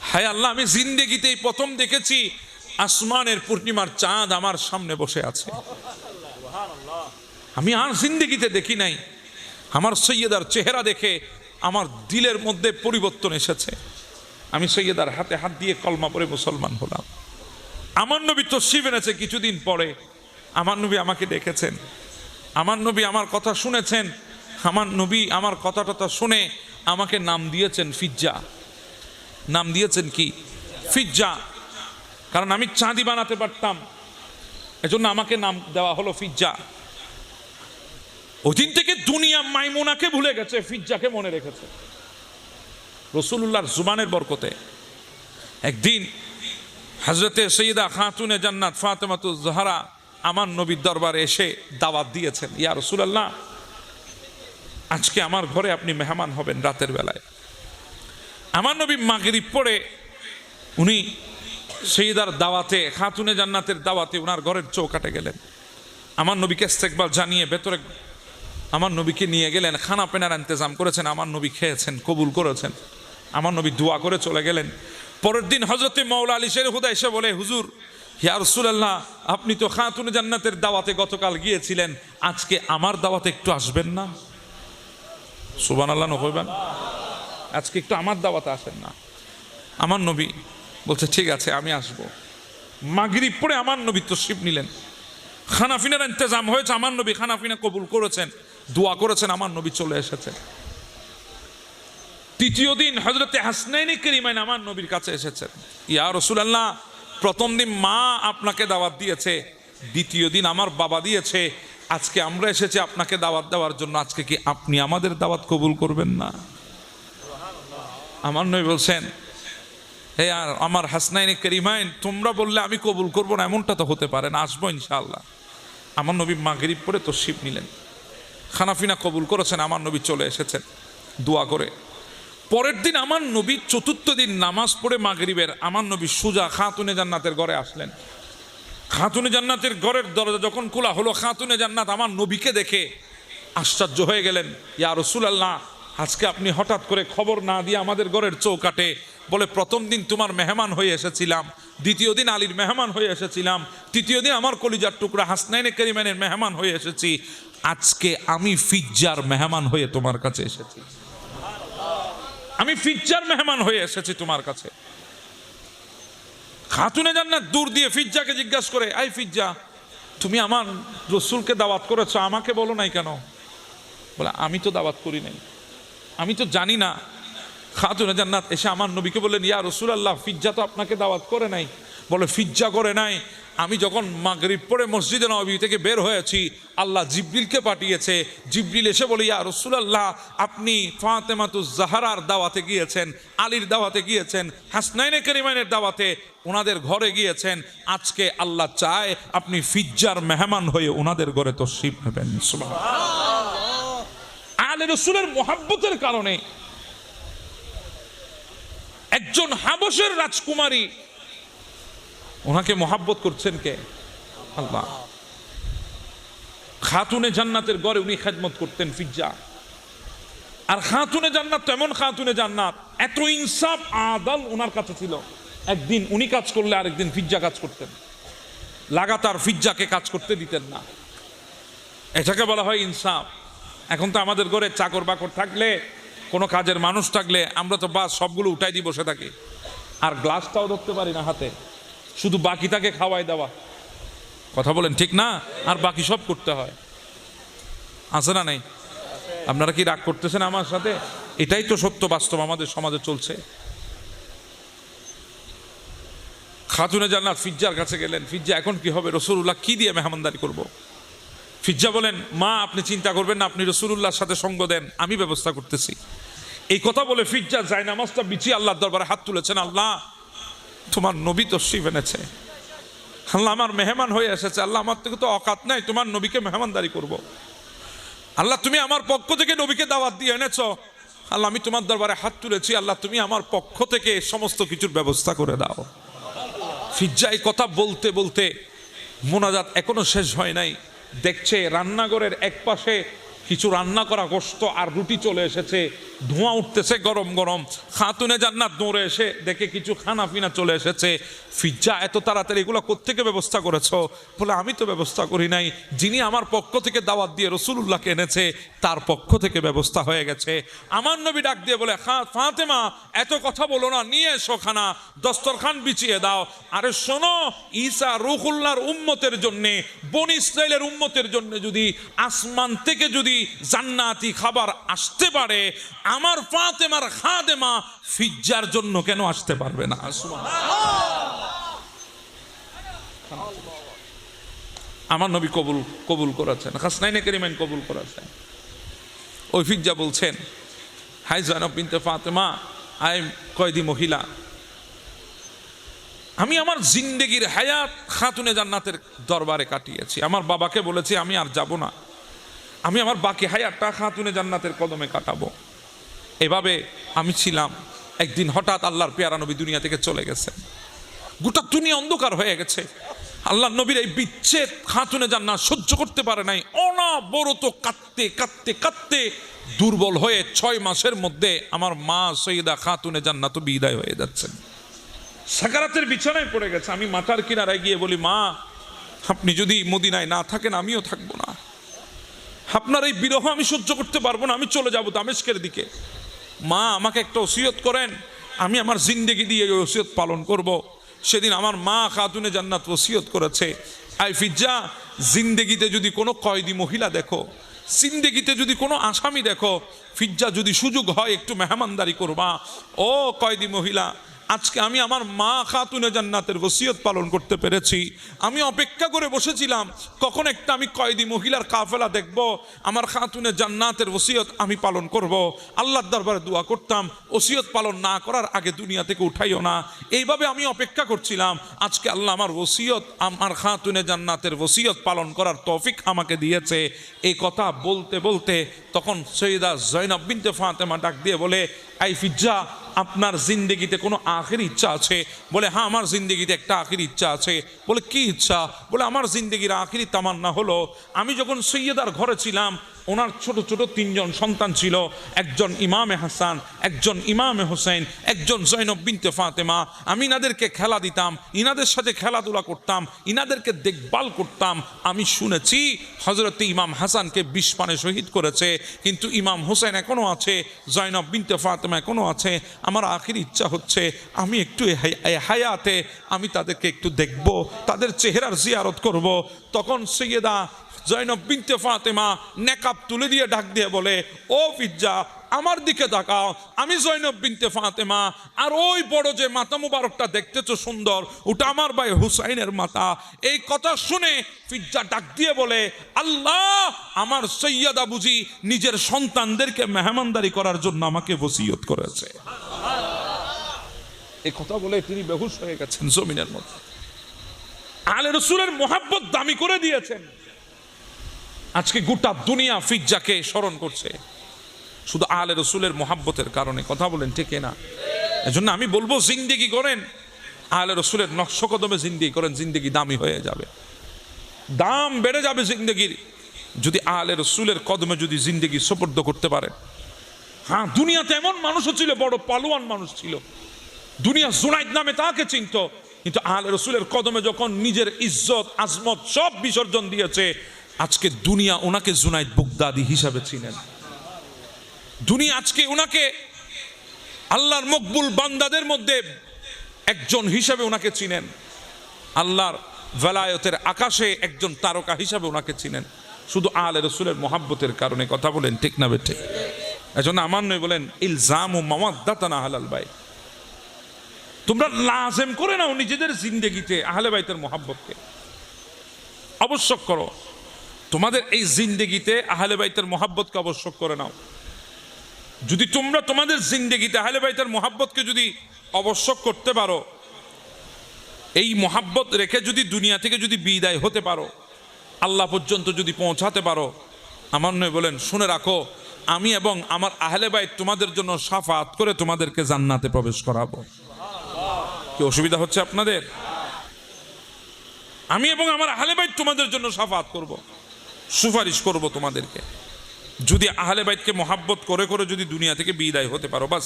হায় আল্লাহ, আমি জিন্দেগিতেই প্রথম দেখেছি আসমানের পূর্ণিমার চাঁদ আমার সামনে বসে আছে। আমি আর জিন্দেগিতে দেখি নাই। আমার সৈয়দার চেহারা দেখে আমার দিলের মধ্যে পরিবর্তন এসেছে। আমি সৈয়দার হাতে হাত দিয়ে কলমা পড়ে মুসলমান হলাম। আমার নবী তশরিফ এনেছে কিছুদিন পরে। আমার নবী আমাকে ডেকেছেন, আমার নবী আমার কথা শুনেছেন, আমার নবী আমার কথাটা শুনে আমাকে নাম দিয়েছেন ফিজ্জা। নাম দিয়েছেন কি? ফিজ্জা। কারণ আমি চাঁদি বানাতে পারতাম, এজন্য আমাকে নাম দেওয়া হলো ফিজ্জা। ওই দিন থেকে দুনিয়া মাইমুনাকে ভুলে গেছে, ফিজ্জাকে মনে রেখেছে। রসুলুল্লাহর জুবানের বরকতে একদিন হযরতে সৈয়দা খাতুনে জান্নাত ফাতেমাতুজ জহরা আমার নবীর দরবারে এসে দাওয়াত দিয়েছেন, ইয়া রাসূলুল্লাহ আজকে আমার ঘরে আপনি মেহমান হবেন রাতের বেলায়। আমার নবী মাগরিব পড়ে উনি সৈয়দার দাওয়াতে, খাতুনে জান্নাতের দাওয়াতে ওনার ঘরের চৌকাটে গেলেন। আমার নবীকে ইস্তেকবাল জানিয়ে ভেতরে আমার নবীকে নিয়ে গেলেন, খানা পেনার ইন্তজাম করেছেন, আমার নবী খেয়েছেন, কবুল করেছেন। আমার নবী দোয়া করে চলে গেলেন। পরের দিন হযরতে মাওলা আলী শের হুদা এসে বলে, হুজুর ইয়া রাসূলুল্লাহ আপনি তো খাতুনে জান্নাতের দাওয়াতে গতকাল গিয়েছিলেন, আজকে আমার দাওয়াতে একটু আসবেন না? সুবহানাল্লাহ নকইবেন, আজকে একটু আমার দাওয়াতে আসেন না? আমার নবী বলছে ঠিক আছে আমি আসবো। মাগরিব পড়ে আমার নবী তশরিফ নিলেন। খানাফিনার ইন্তজাম হয়েছে, আমার নবী খানাফিনা কবুল করেছেন, দোয়া করেছেন, আমার নবী চলে এসেছেন। তৃতীয় দিন হযরতে হাসনাইন কারিমাইন আমার নবীর কাছে এসেছেন, ইয়া রাসূলুল্লাহ প্রথম দিন মা আপনাকে দাওয়াত দিয়েছে, দ্বিতীয় দিন আমার বাবা দিয়েছে, আজকে আমরা এসেছি আপনাকে দাওয়াত দেওয়ার জন্য, আজকে কি আপনি আমাদের দাওয়াত কবুল করবেন না? আমার নবী বলছেন, হে আর আমার হাসনাইনে কারিমাইন, তোমরা বললে আমি কবুল করবো না এমনটা তো হতে পারে না, আসবো ইনশাআল্লাহ। আমার নবী মাগরিব পরে তশরিফ নিলেন, খানাফিনা কবুল করেছেন, আমার নবী চলে এসেছেন দোয়া করে। পরের দিন আমার নবী চতুর্থ দিন নামাজ পড়ে মাগরিবের আমার নবী সুজা খাতুনে জান্নাতের ঘরে আসলেন। খাতুনে জান্নাতের ঘরের দরজা যখন খোলা হলো, খাতুনে জান্নাত আমার নবীকে দেখে আশ্চর্য হয়ে গেলেন, ইয়া রাসূলুল্লাহ, আজকে আপনি হঠাৎ করে খবর না দিয়ে আমাদের ঘরের চৌকাটে, বলে প্রথম দিন তোমার মেহমান হয়ে এসেছিলাম, দ্বিতীয় দিন আলীর মেহমান হয়ে এসেছিলাম, তৃতীয় দিন আমার কলিজার টুকরা হাসনাইনে কারিমাইনের মেহমান হয়ে এসেছি, আজকে আমি ফিজ্জার মেহমান হয়ে তোমার কাছে এসেছি, আমি ফিজ্জার মেহমান হয়ে এসেছি তোমার কাছে। খাতুনে জান্নাত দূর দিয়ে ফিজ্জাকে জিজ্ঞাসা করে, আই ফিজ্জা, তুমি আমার রসুলকে দাওয়াত করেছো, আমাকে বলো নাই কেন? বলে, আমি তো দাওয়াত করি নাই, আমি তো জানি না। খাতুনে জান্নাত এসে আমার নবীকে বললেন, ইয়া রাসূলুল্লাহ, ফিজ্জা তো আপনাকে দাওয়াত করে নাই। বলে, ফিজ্জা করে নাই, আমি যখন মাগরিব পড়ে মসজিদে নববী থেকে বের হয়েছি, আল্লাহ জিবরিলকে পাঠিয়েছে, জিবরিল এসে বলে, ইয়া রাসূলুল্লাহ, আপনি ফাতেমাতুজ জাহরার দাওয়াতে গিয়েছেন, আলীর দাওয়াতে গিয়েছেন, হাসনাইনে কারিমাইনের দাওয়াতে ওনাদের ঘরে গিয়েছেন, আজকে আল্লাহ চায় আপনি ফিজ্জার মেহমান হয়ে ওনাদের ঘরে তশরিফ নেবেন। সুবহানাল্লাহ। আলে রাসূলের মুহাব্বতের কারণে একজন হাবশের রাজকুমারী, ওনাকে মোহাব্বত করছেন কে? আল্লাহ। খাতুনে জান্নাতের ঘরে উনি খেদমত করতেন ফিজ্জা। আর খাতুনে জান্নাত তো এমন খাতুনে জান্নাত, এত ইনসাফ আদল ওনার কাছে ছিল, একদিন উনি কাজ করলে আরেকদিন ফিজ্জা কাজ করতেন, লাগাতার ফিজ্জাকে কাজ করতে দিতেন না। এটাকে বলা হয় ইনসাফ। এখন তো আমাদের ঘরে চাকর বাকর থাকলে, কোনো কাজের মানুষ থাকলে আমরা তো বাস সবগুলো উঠাই দিয়ে বসে থাকি, আর গ্লাসটাও ধরতে পারি না হাতে, শুধু বাকিটাকে খাওয়াই দেওয়া। কথা বলেন ঠিক না? আর বাকি সব করতে হয়, আছে না নেই? আপনারা কি রাগ করতেছেন আমার সাথে? এটাই তো সত্য, বাস্তব আমাদের সমাজে চলছে। খাতুনে জান্নাত ফিজ্জার কাছে গেলেন, ফিজ্জা এখন কি হবে, রাসূলুল্লাহ কি দিয়ে মেহমানদারি করব? ফিজ্জা বলেন, মা আপনি চিন্তা করবেন না, আপনি রাসূলুল্লাহর সাথে সঙ্গ দেন, আমি ব্যবস্থা করতেছি। এই কথা বলে ফিজ্জা জায়নামাজটা বিছিয়ে আল্লাহর দরবারে হাত তুলেছেন, আল্লাহ তোমার নবী তশরিফ এনেছে, আল্লাহ আমার মেহমান হয়ে এসেছে, আল্লাহ আমার থেকে তো অকাত নাই তোমার নবীকে মেহমানদারি করব। আল্লাহ তুমি আমার পক্ষ থেকে নবীকে দাওয়াত দিয়ে এনেছো, আল্লাহ আমি তোমার দরবারে হাত তুলেছি, আল্লাহ তুমি আমার পক্ষ থেকে সমস্ত কিছুর ব্যবস্থা করে দাও। ফিজ্জা এই কথা বলতে বলতে মোনাজাত এখনো শেষ হয় নাই, দেখছে রান্নাঘরের এক পাশে কিছু রান্না করা গোশত আর রুটি চলে এসেছে, ধোঁয়া উঠতেছে গরম গরম। খাতুনে জান্নাত দৌড়ে এসে দেখে কিছু খানা পিনা চলে এসেছে। ফিজ্জা, এত তাড়াতাড়ি এগুলো কোত্থেকে ব্যবস্থা করেছো? বলে, আমি তো ব্যবস্থা করি নাই, যিনি আমার পক্ষ থেকে দাওয়াত দিয়ে রাসূলুল্লাহকে এনেছে তার পক্ষ থেকে ব্যবস্থা হয়ে গেছে। আমার নবী ডাক দিয়ে বলে, ফাতেমা এত কথা বলো না, নিয়ে এসো খানা, দস্তরখান বিছিয়ে দাও। আরে শোনো, ঈসা রূহুল্লাহর উম্মতের জন্যে, বনি ইসরাইলের উম্মতের জন্য যদি আসমান থেকে যদি জান্নাতি খাবার আসতে পারে, আমার ফাতেমার খাদেমা ফিজ্জার জন্য কেন আসতে পারবে না? আমার নবী কবুল করেছেন, হাসনাইনে কারিমাইন কবুল করেছেন। ওই ফিজ্জা বলছেন, হাই জায়নব বিনতে ফাতেমা, আই কয়েদি মহিলা, আমি আমার জিন্দেগির হায়াত খাতুনে জান্নাতের দরবারে কাটিয়েছি, আমার বাবাকে বলেছি আমি আর যাব না, আমি আমার বাকি হায়াতটা খাতুনে জান্নাতের কদমে কাটাবো। এভাবে আমি ছিলাম। একদিন হঠাৎ আল্লাহর পেয়ারা নবী দুনিয়া থেকে চলে গেছে, গোটা দুনিয়া অন্ধকার হয়ে গেছে। আল্লাহ নবীর এই বিচ্ছেদ খাতুনে জান্নাত সহ্য করতে পারে নাই, অনবরত কাঁদতে কাঁদতে কাঁদতে দুর্বল হয়ে 6 মাসের মধ্যে আমার মা সৈয়দা খাতুনে জান্নাত বিদায় হয়ে যাচ্ছেন, সাকারাতের বিছানায় পড়ে গেছে। আমি মাথার কিনারায় গিয়ে বলি, মা আপনি যদি মদিনায় না থাকেন আমিও থাকবো না, আপনার এই বিরহ আমি সহ্য করতে পারবো না, আমি চলে যাব দামেস্কের দিকে। মা আমাকে একটা ওসিয়ত করেন, আমি আমার জিন্দেগি দিয়ে ওই ওসিয়ত পালন করব। সেদিন আমার মা খাতুনে জান্নাত ওসিয়ত করেছে, আই ফিজ্জা, জিন্দেগিতে যদি কোনো কয়েদি মহিলা দেখো, জিন্দেগিতে যদি কোনো আসামি দেখো, ফিজ্জা যদি সুযোগ হয় একটু মেহমানদারি করবা। ও কয়েদি মহিলা, আজকে আমি আমার মা খাতুনে জান্নাতের ওসিয়ত পালন করতে পেরেছি। আমি অপেক্ষা করে বসেছিলাম কখন একটা আমি কয়েদি মহিলার কাফেলা দেখব, আমার খাতুনে জান্নাতের ওসিয়ত আমি পালন করব। আল্লাহর দরবারে দোয়া করতাম, ওসিয়ত পালন না করার আগে দুনিয়া থেকে উঠাইও না। এইভাবে আমি অপেক্ষা করছিলাম। আজকে আল্লাহ আমার ওসিয়ত, আমার খাতুনে জান্নাতের ওসিয়ত পালন করার তৌফিক আমাকে দিয়েছে। এই কথা বলতে বলতে তখন সৈয়দা জয়নব বিনতে ফাতেমা ডাক দিয়ে বলে, আই ফিজ্জা, আপনার জিন্দেগিতে কোনো আখের ইচ্ছা আছে? বলে, হ্যাঁ, আমার জিন্দেগিতে একটা আখের ইচ্ছা আছে। বলে, কি ইচ্ছা? বলে, আমার জিন্দেগির আখেরি তামান্না হলো, আমি যখন সৈয়দার ঘরে ছিলাম, ওনার ছোট ছোট 3 জন সন্তান ছিল, একজন ইমামে হাসান, একজন ইমামে হোসেন, একজন জয়নব বিনতে ফাতেমা। আমি ইনাদেরকে খেলা দিতাম, ইনাদের সাথে খেলাধুলা করতাম, ইনাদেরকে দেখভাল করতাম। আমি শুনেছি হযরত ইমাম হাসানকে 20 পানে শহীদ করেছে, কিন্তু ইমাম হোসেন এখনো আছে, জয়নব বিনতে ফাতেমা এখনো আছে। আমার আখির ইচ্ছা হচ্ছে আমি একটু হায়াতে আমি তাদেরকে একটু দেখব, তাদের চেহারার জিয়ারত করব। তখন সৈয়দা জয়নব বিনতে ফাতেমা নেকাব তুলে দিয়ে ডাক দিয়ে বলে, ও ফিজ্জা, আমার দিকে তাকাও, আমি জয়নব বিনতে ফাতেমা। আর ওই বড় যে মাথা মুবারকটা দেখতেছো সুন্দর, ওটা আমার ভাই হুসাইনের মাথা। এই কথা শুনে ফিজ্জা ডাক দিয়ে বলে, আল্লাহ, আমার সৈয়দা বুঝি নিজের সন্তানদেরকে মেহমানদারি করার জন্য আমাকে ওসিয়ত করেছে। এই কথা বলে তিনি বেহুশ হয়ে গেছেন জমিনের মধ্যে। আলে রসুলের মোহাব্বত দামি করে দিয়েছেন। আজকে গোটা দুনিয়া ফিজ্জাকে স্মরণ করছে শুধু আলে রসুলের মোহাব্বতের কারণে। কথা বলেন ঠিক না? এজন্য আমি বলবো, জিন্দেগি করেন আলে রসুলের নকশ কদমে, জিন্দেগি করেন, জিন্দেগি দামি হয়ে যাবে, দাম বেড়ে যাবে জিন্দেগির, যদি আলে রসুলের কদমে যদি জিন্দেগি সুপর্দ করতে পারেন। হ্যাঁ, দুনিয়াতে এমন মানুষও ছিল, বড় পালোয়ান মানুষ ছিল, দুনিয়া জুনাইদ নামে তাকে চিনত, কিন্তু আলে রসুলের কদমে যখন নিজের ইজ্জত আজমত সব বিসর্জন দিয়েছে, আজকে দুনিয়া ওনাকে জুনাইদ বুগদাদি হিসাবে চিনেন। দুনিয়া আজকে ওনাকে আল্লাহর মকবুল বান্দাদের মধ্যে একজন হিসাবে ওনাকে চিনেন, আল্লাহর ভেলায়তের আকাশে একজন তারকা হিসাবে ওনাকে চিনেন, শুধু আলে রসুলের মোহাব্বতের কারণে। কথা বলেন ঠিক না বেঠে? এজন্য আমার নয় বলেন, ইলজামু মাওয়াদ্দাতান আহলাল বাইত, তোমরা লাজেম করে নাও নিজেদের জিন্দেগিতে আহলে বাইতের মোহাব্বতকে, আবশ্যক করো তোমাদের এই জিন্দেগিতে আহলে বাইতের মোহাব্বতকে আবশ্যক করে নাও। যদি তোমরা তোমাদের জিন্দেগিতে আহলে বাইতের মোহাব্বতকে যদি আবশ্যক করতে পারো, এই মোহাব্বত রেখে যদি দুনিয়া থেকে যদি বিদায় হতে পারো, আল্লাহ পর্যন্ত যদি পৌঁছাতে পারো, আমার নয় বলেন, শুনে রাখো, আমি এবং আমার আহলে বাইত তোমাদের জন্য শাফাত করে তোমাদেরকে জান্নাতে প্রবেশ করাবো। কি অসুবিধা হচ্ছে আপনাদের? আমি এবং আমার আহলে বাইত তোমাদের জন্য শাফাত করব, সুপারিশ করব তোমাদেরকে, যদি আহলে বাইতকে মোহাব্বত করে করে যদি দুনিয়া থেকে বিদায় হতে পারো। বাস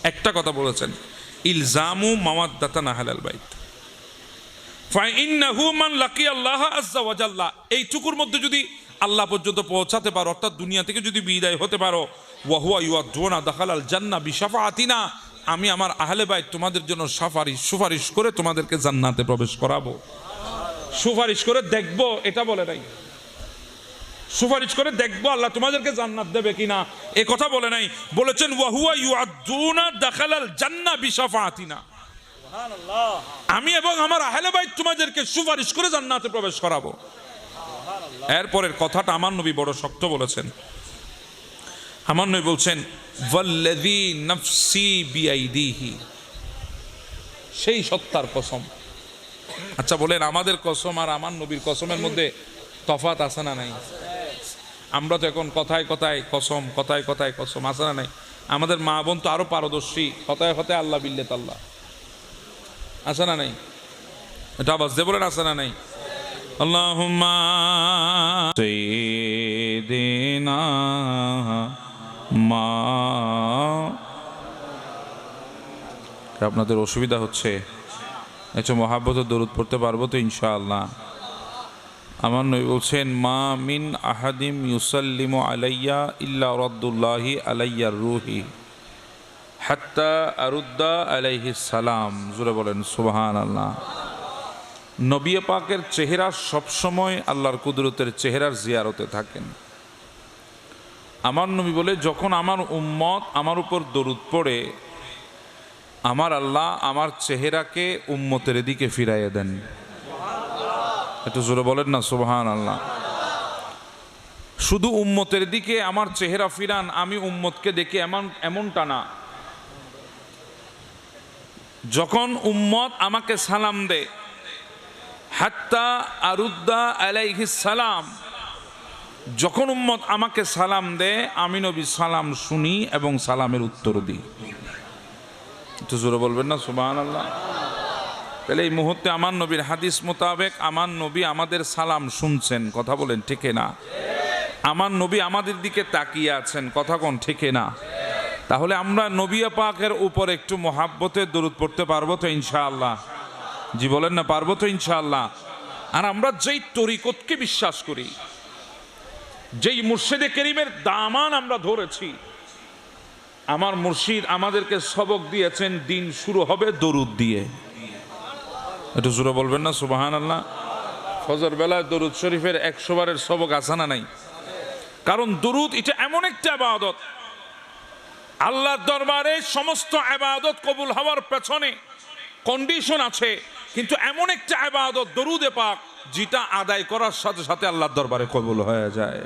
একটা কথা বলেছেন, ইলজামু মাওয়াদ্দাতান আহলাল বাইত ফাইন্নাহু মান লাকিয়া আল্লাহ আযজা ওয়া জাল্লা, এইটুকুর মধ্যে যদি আল্লাহ পর্যন্ত পৌঁছাতে পারো, অর্থাৎ দুনিয়া থেকে যদি বিদায় হতে পারো, ওয়া হুয়া ইউআদুনা দাখালাল জান্নাহ বিশাফাআতিনা, আমি আমার আহলে বাইত তোমাদের জন্য সুপারিশ করে তোমাদেরকে জান্নাতে প্রবেশ করাবো। সুপারিশ করে দেখবো এটা বলে নাই, সুপারিশ করে দেখবো আল্লাহ তোমাদেরকে জান্নাত দেবে কিনা এ কথা বলে নাই। বলেছেন ওয়া হুয়া ইউআদুনা দাখালাল জান্নাহ বিশাফাআতিনা, আমি এবং আমার আহলে বাইত তোমাদেরকে সুপারিশ করে জান্নাতে প্রবেশ করাবো। এরপরের কথাটা আমার নবী বড় শক্ত বলেছেন। আমার নবী বলছেন, ওয়াল্লাযী নাফসি বিআইদিহি, সেই সত্তার কসম। আচ্ছা বলেন, আমাদের কসম আর আমার নবীর কসমের মধ্যে তফাৎ আছে না নাই? আমরা তো এখন কথায় কথায় কসম, কথায় কথায় কসম, আছে না নাই? আমাদের মা বোন তো আরো পারদর্শী, কথায় কথায় আল্লাহ বিল্লাত আল্লাহ, আছে না নাই? এটা আওয়াজ দিয়ে বলেন, আছে না নাই? আল্লাহুম্মা সাইয়্যিদিনা মা। আপনাদের অসুবিধা হচ্ছে? একটু মহাব্বতের দরুদ পড়তে পারবো তো ইনশাআল্লাহ? আমার নবী বলছেন, মা মিন আহাদিম ইউসাল্লিমু আলাইয়া ইল্লা রাদ্দুল্লাহি আলাইয়া রুহি হাত্তা আরুদ্দা আলাইহিস সালাম। জোরে বলেন সুবহানাল্লাহ। নবী পাকের চেহারা সবসময় আল্লাহর কুদরতের চেহারার জিয়ারতে থাকেন। আমার নবী বলে, যখন আমার উম্মত আমার উপর দরুদ পড়ে, আমার আল্লাহ আমার চেহারাকে উম্মতের দিকে ফিরাইয়ে দেন। একটু জোরে বলেন না সুবহানাল্লাহ। শুধু উম্মতের দিকে আমার চেহারা ফিরান, আমি উম্মতকে দেখে এমনটা না। যখন উম্মত আমাকে সালাম দেয়, হাত্তা আরুদ্দা আলাইহিস সালাম, যখন উম্মত আমাকে সালাম দেয় আমি নবী সালাম শুনি এবং সালামের উত্তর দিই। একটু জোরে বলবেন না সুবহানাল্লাহ। তাহলে এই মুহূর্তে আমার নবীর হাদিস মোতাবেক আমার নবী আমাদের সালাম শুনছেন, কথা বলেন ঠিক না? আমার নবী আমাদের দিকে তাকিয়ে আছেন, কথা কোন ঠিক না? তাহলে আমরা নবী পাকের উপর একটু মহাব্বতে দরুদ পড়তে পারবো তো ইনশাআল্লাহ? জি বলেন না, পারবো তো ইনশাআল্লাহ? আর আমরা যেই তরিকতকে বিশ্বাস করি, যেই মুর্শিদে কেরিমের দামান আমরা ধরেছি, আমার মুর্শিদ আমাদেরকে সবক দিয়েছেন দিন শুরু হবে দরুদ দিয়ে। একটু জোরে বলবেন না সুবহানাল্লাহ। ফজর বেলায় দরুদ শরীফের 100 বারের সবক আছে না নাই? কারণ দরুদ এটা এমন একটা ইবাদত, আল্লাহর দরবারে সমস্ত ইবাদত কবুল হওয়ার পেছনে কন্ডিশন আছে, কিন্তু এমন একটা ইবাদত দরুদে পাক যেটা আদায় করার সাথে সাথে আল্লাহর দরবারে কবুল হয়ে যায়।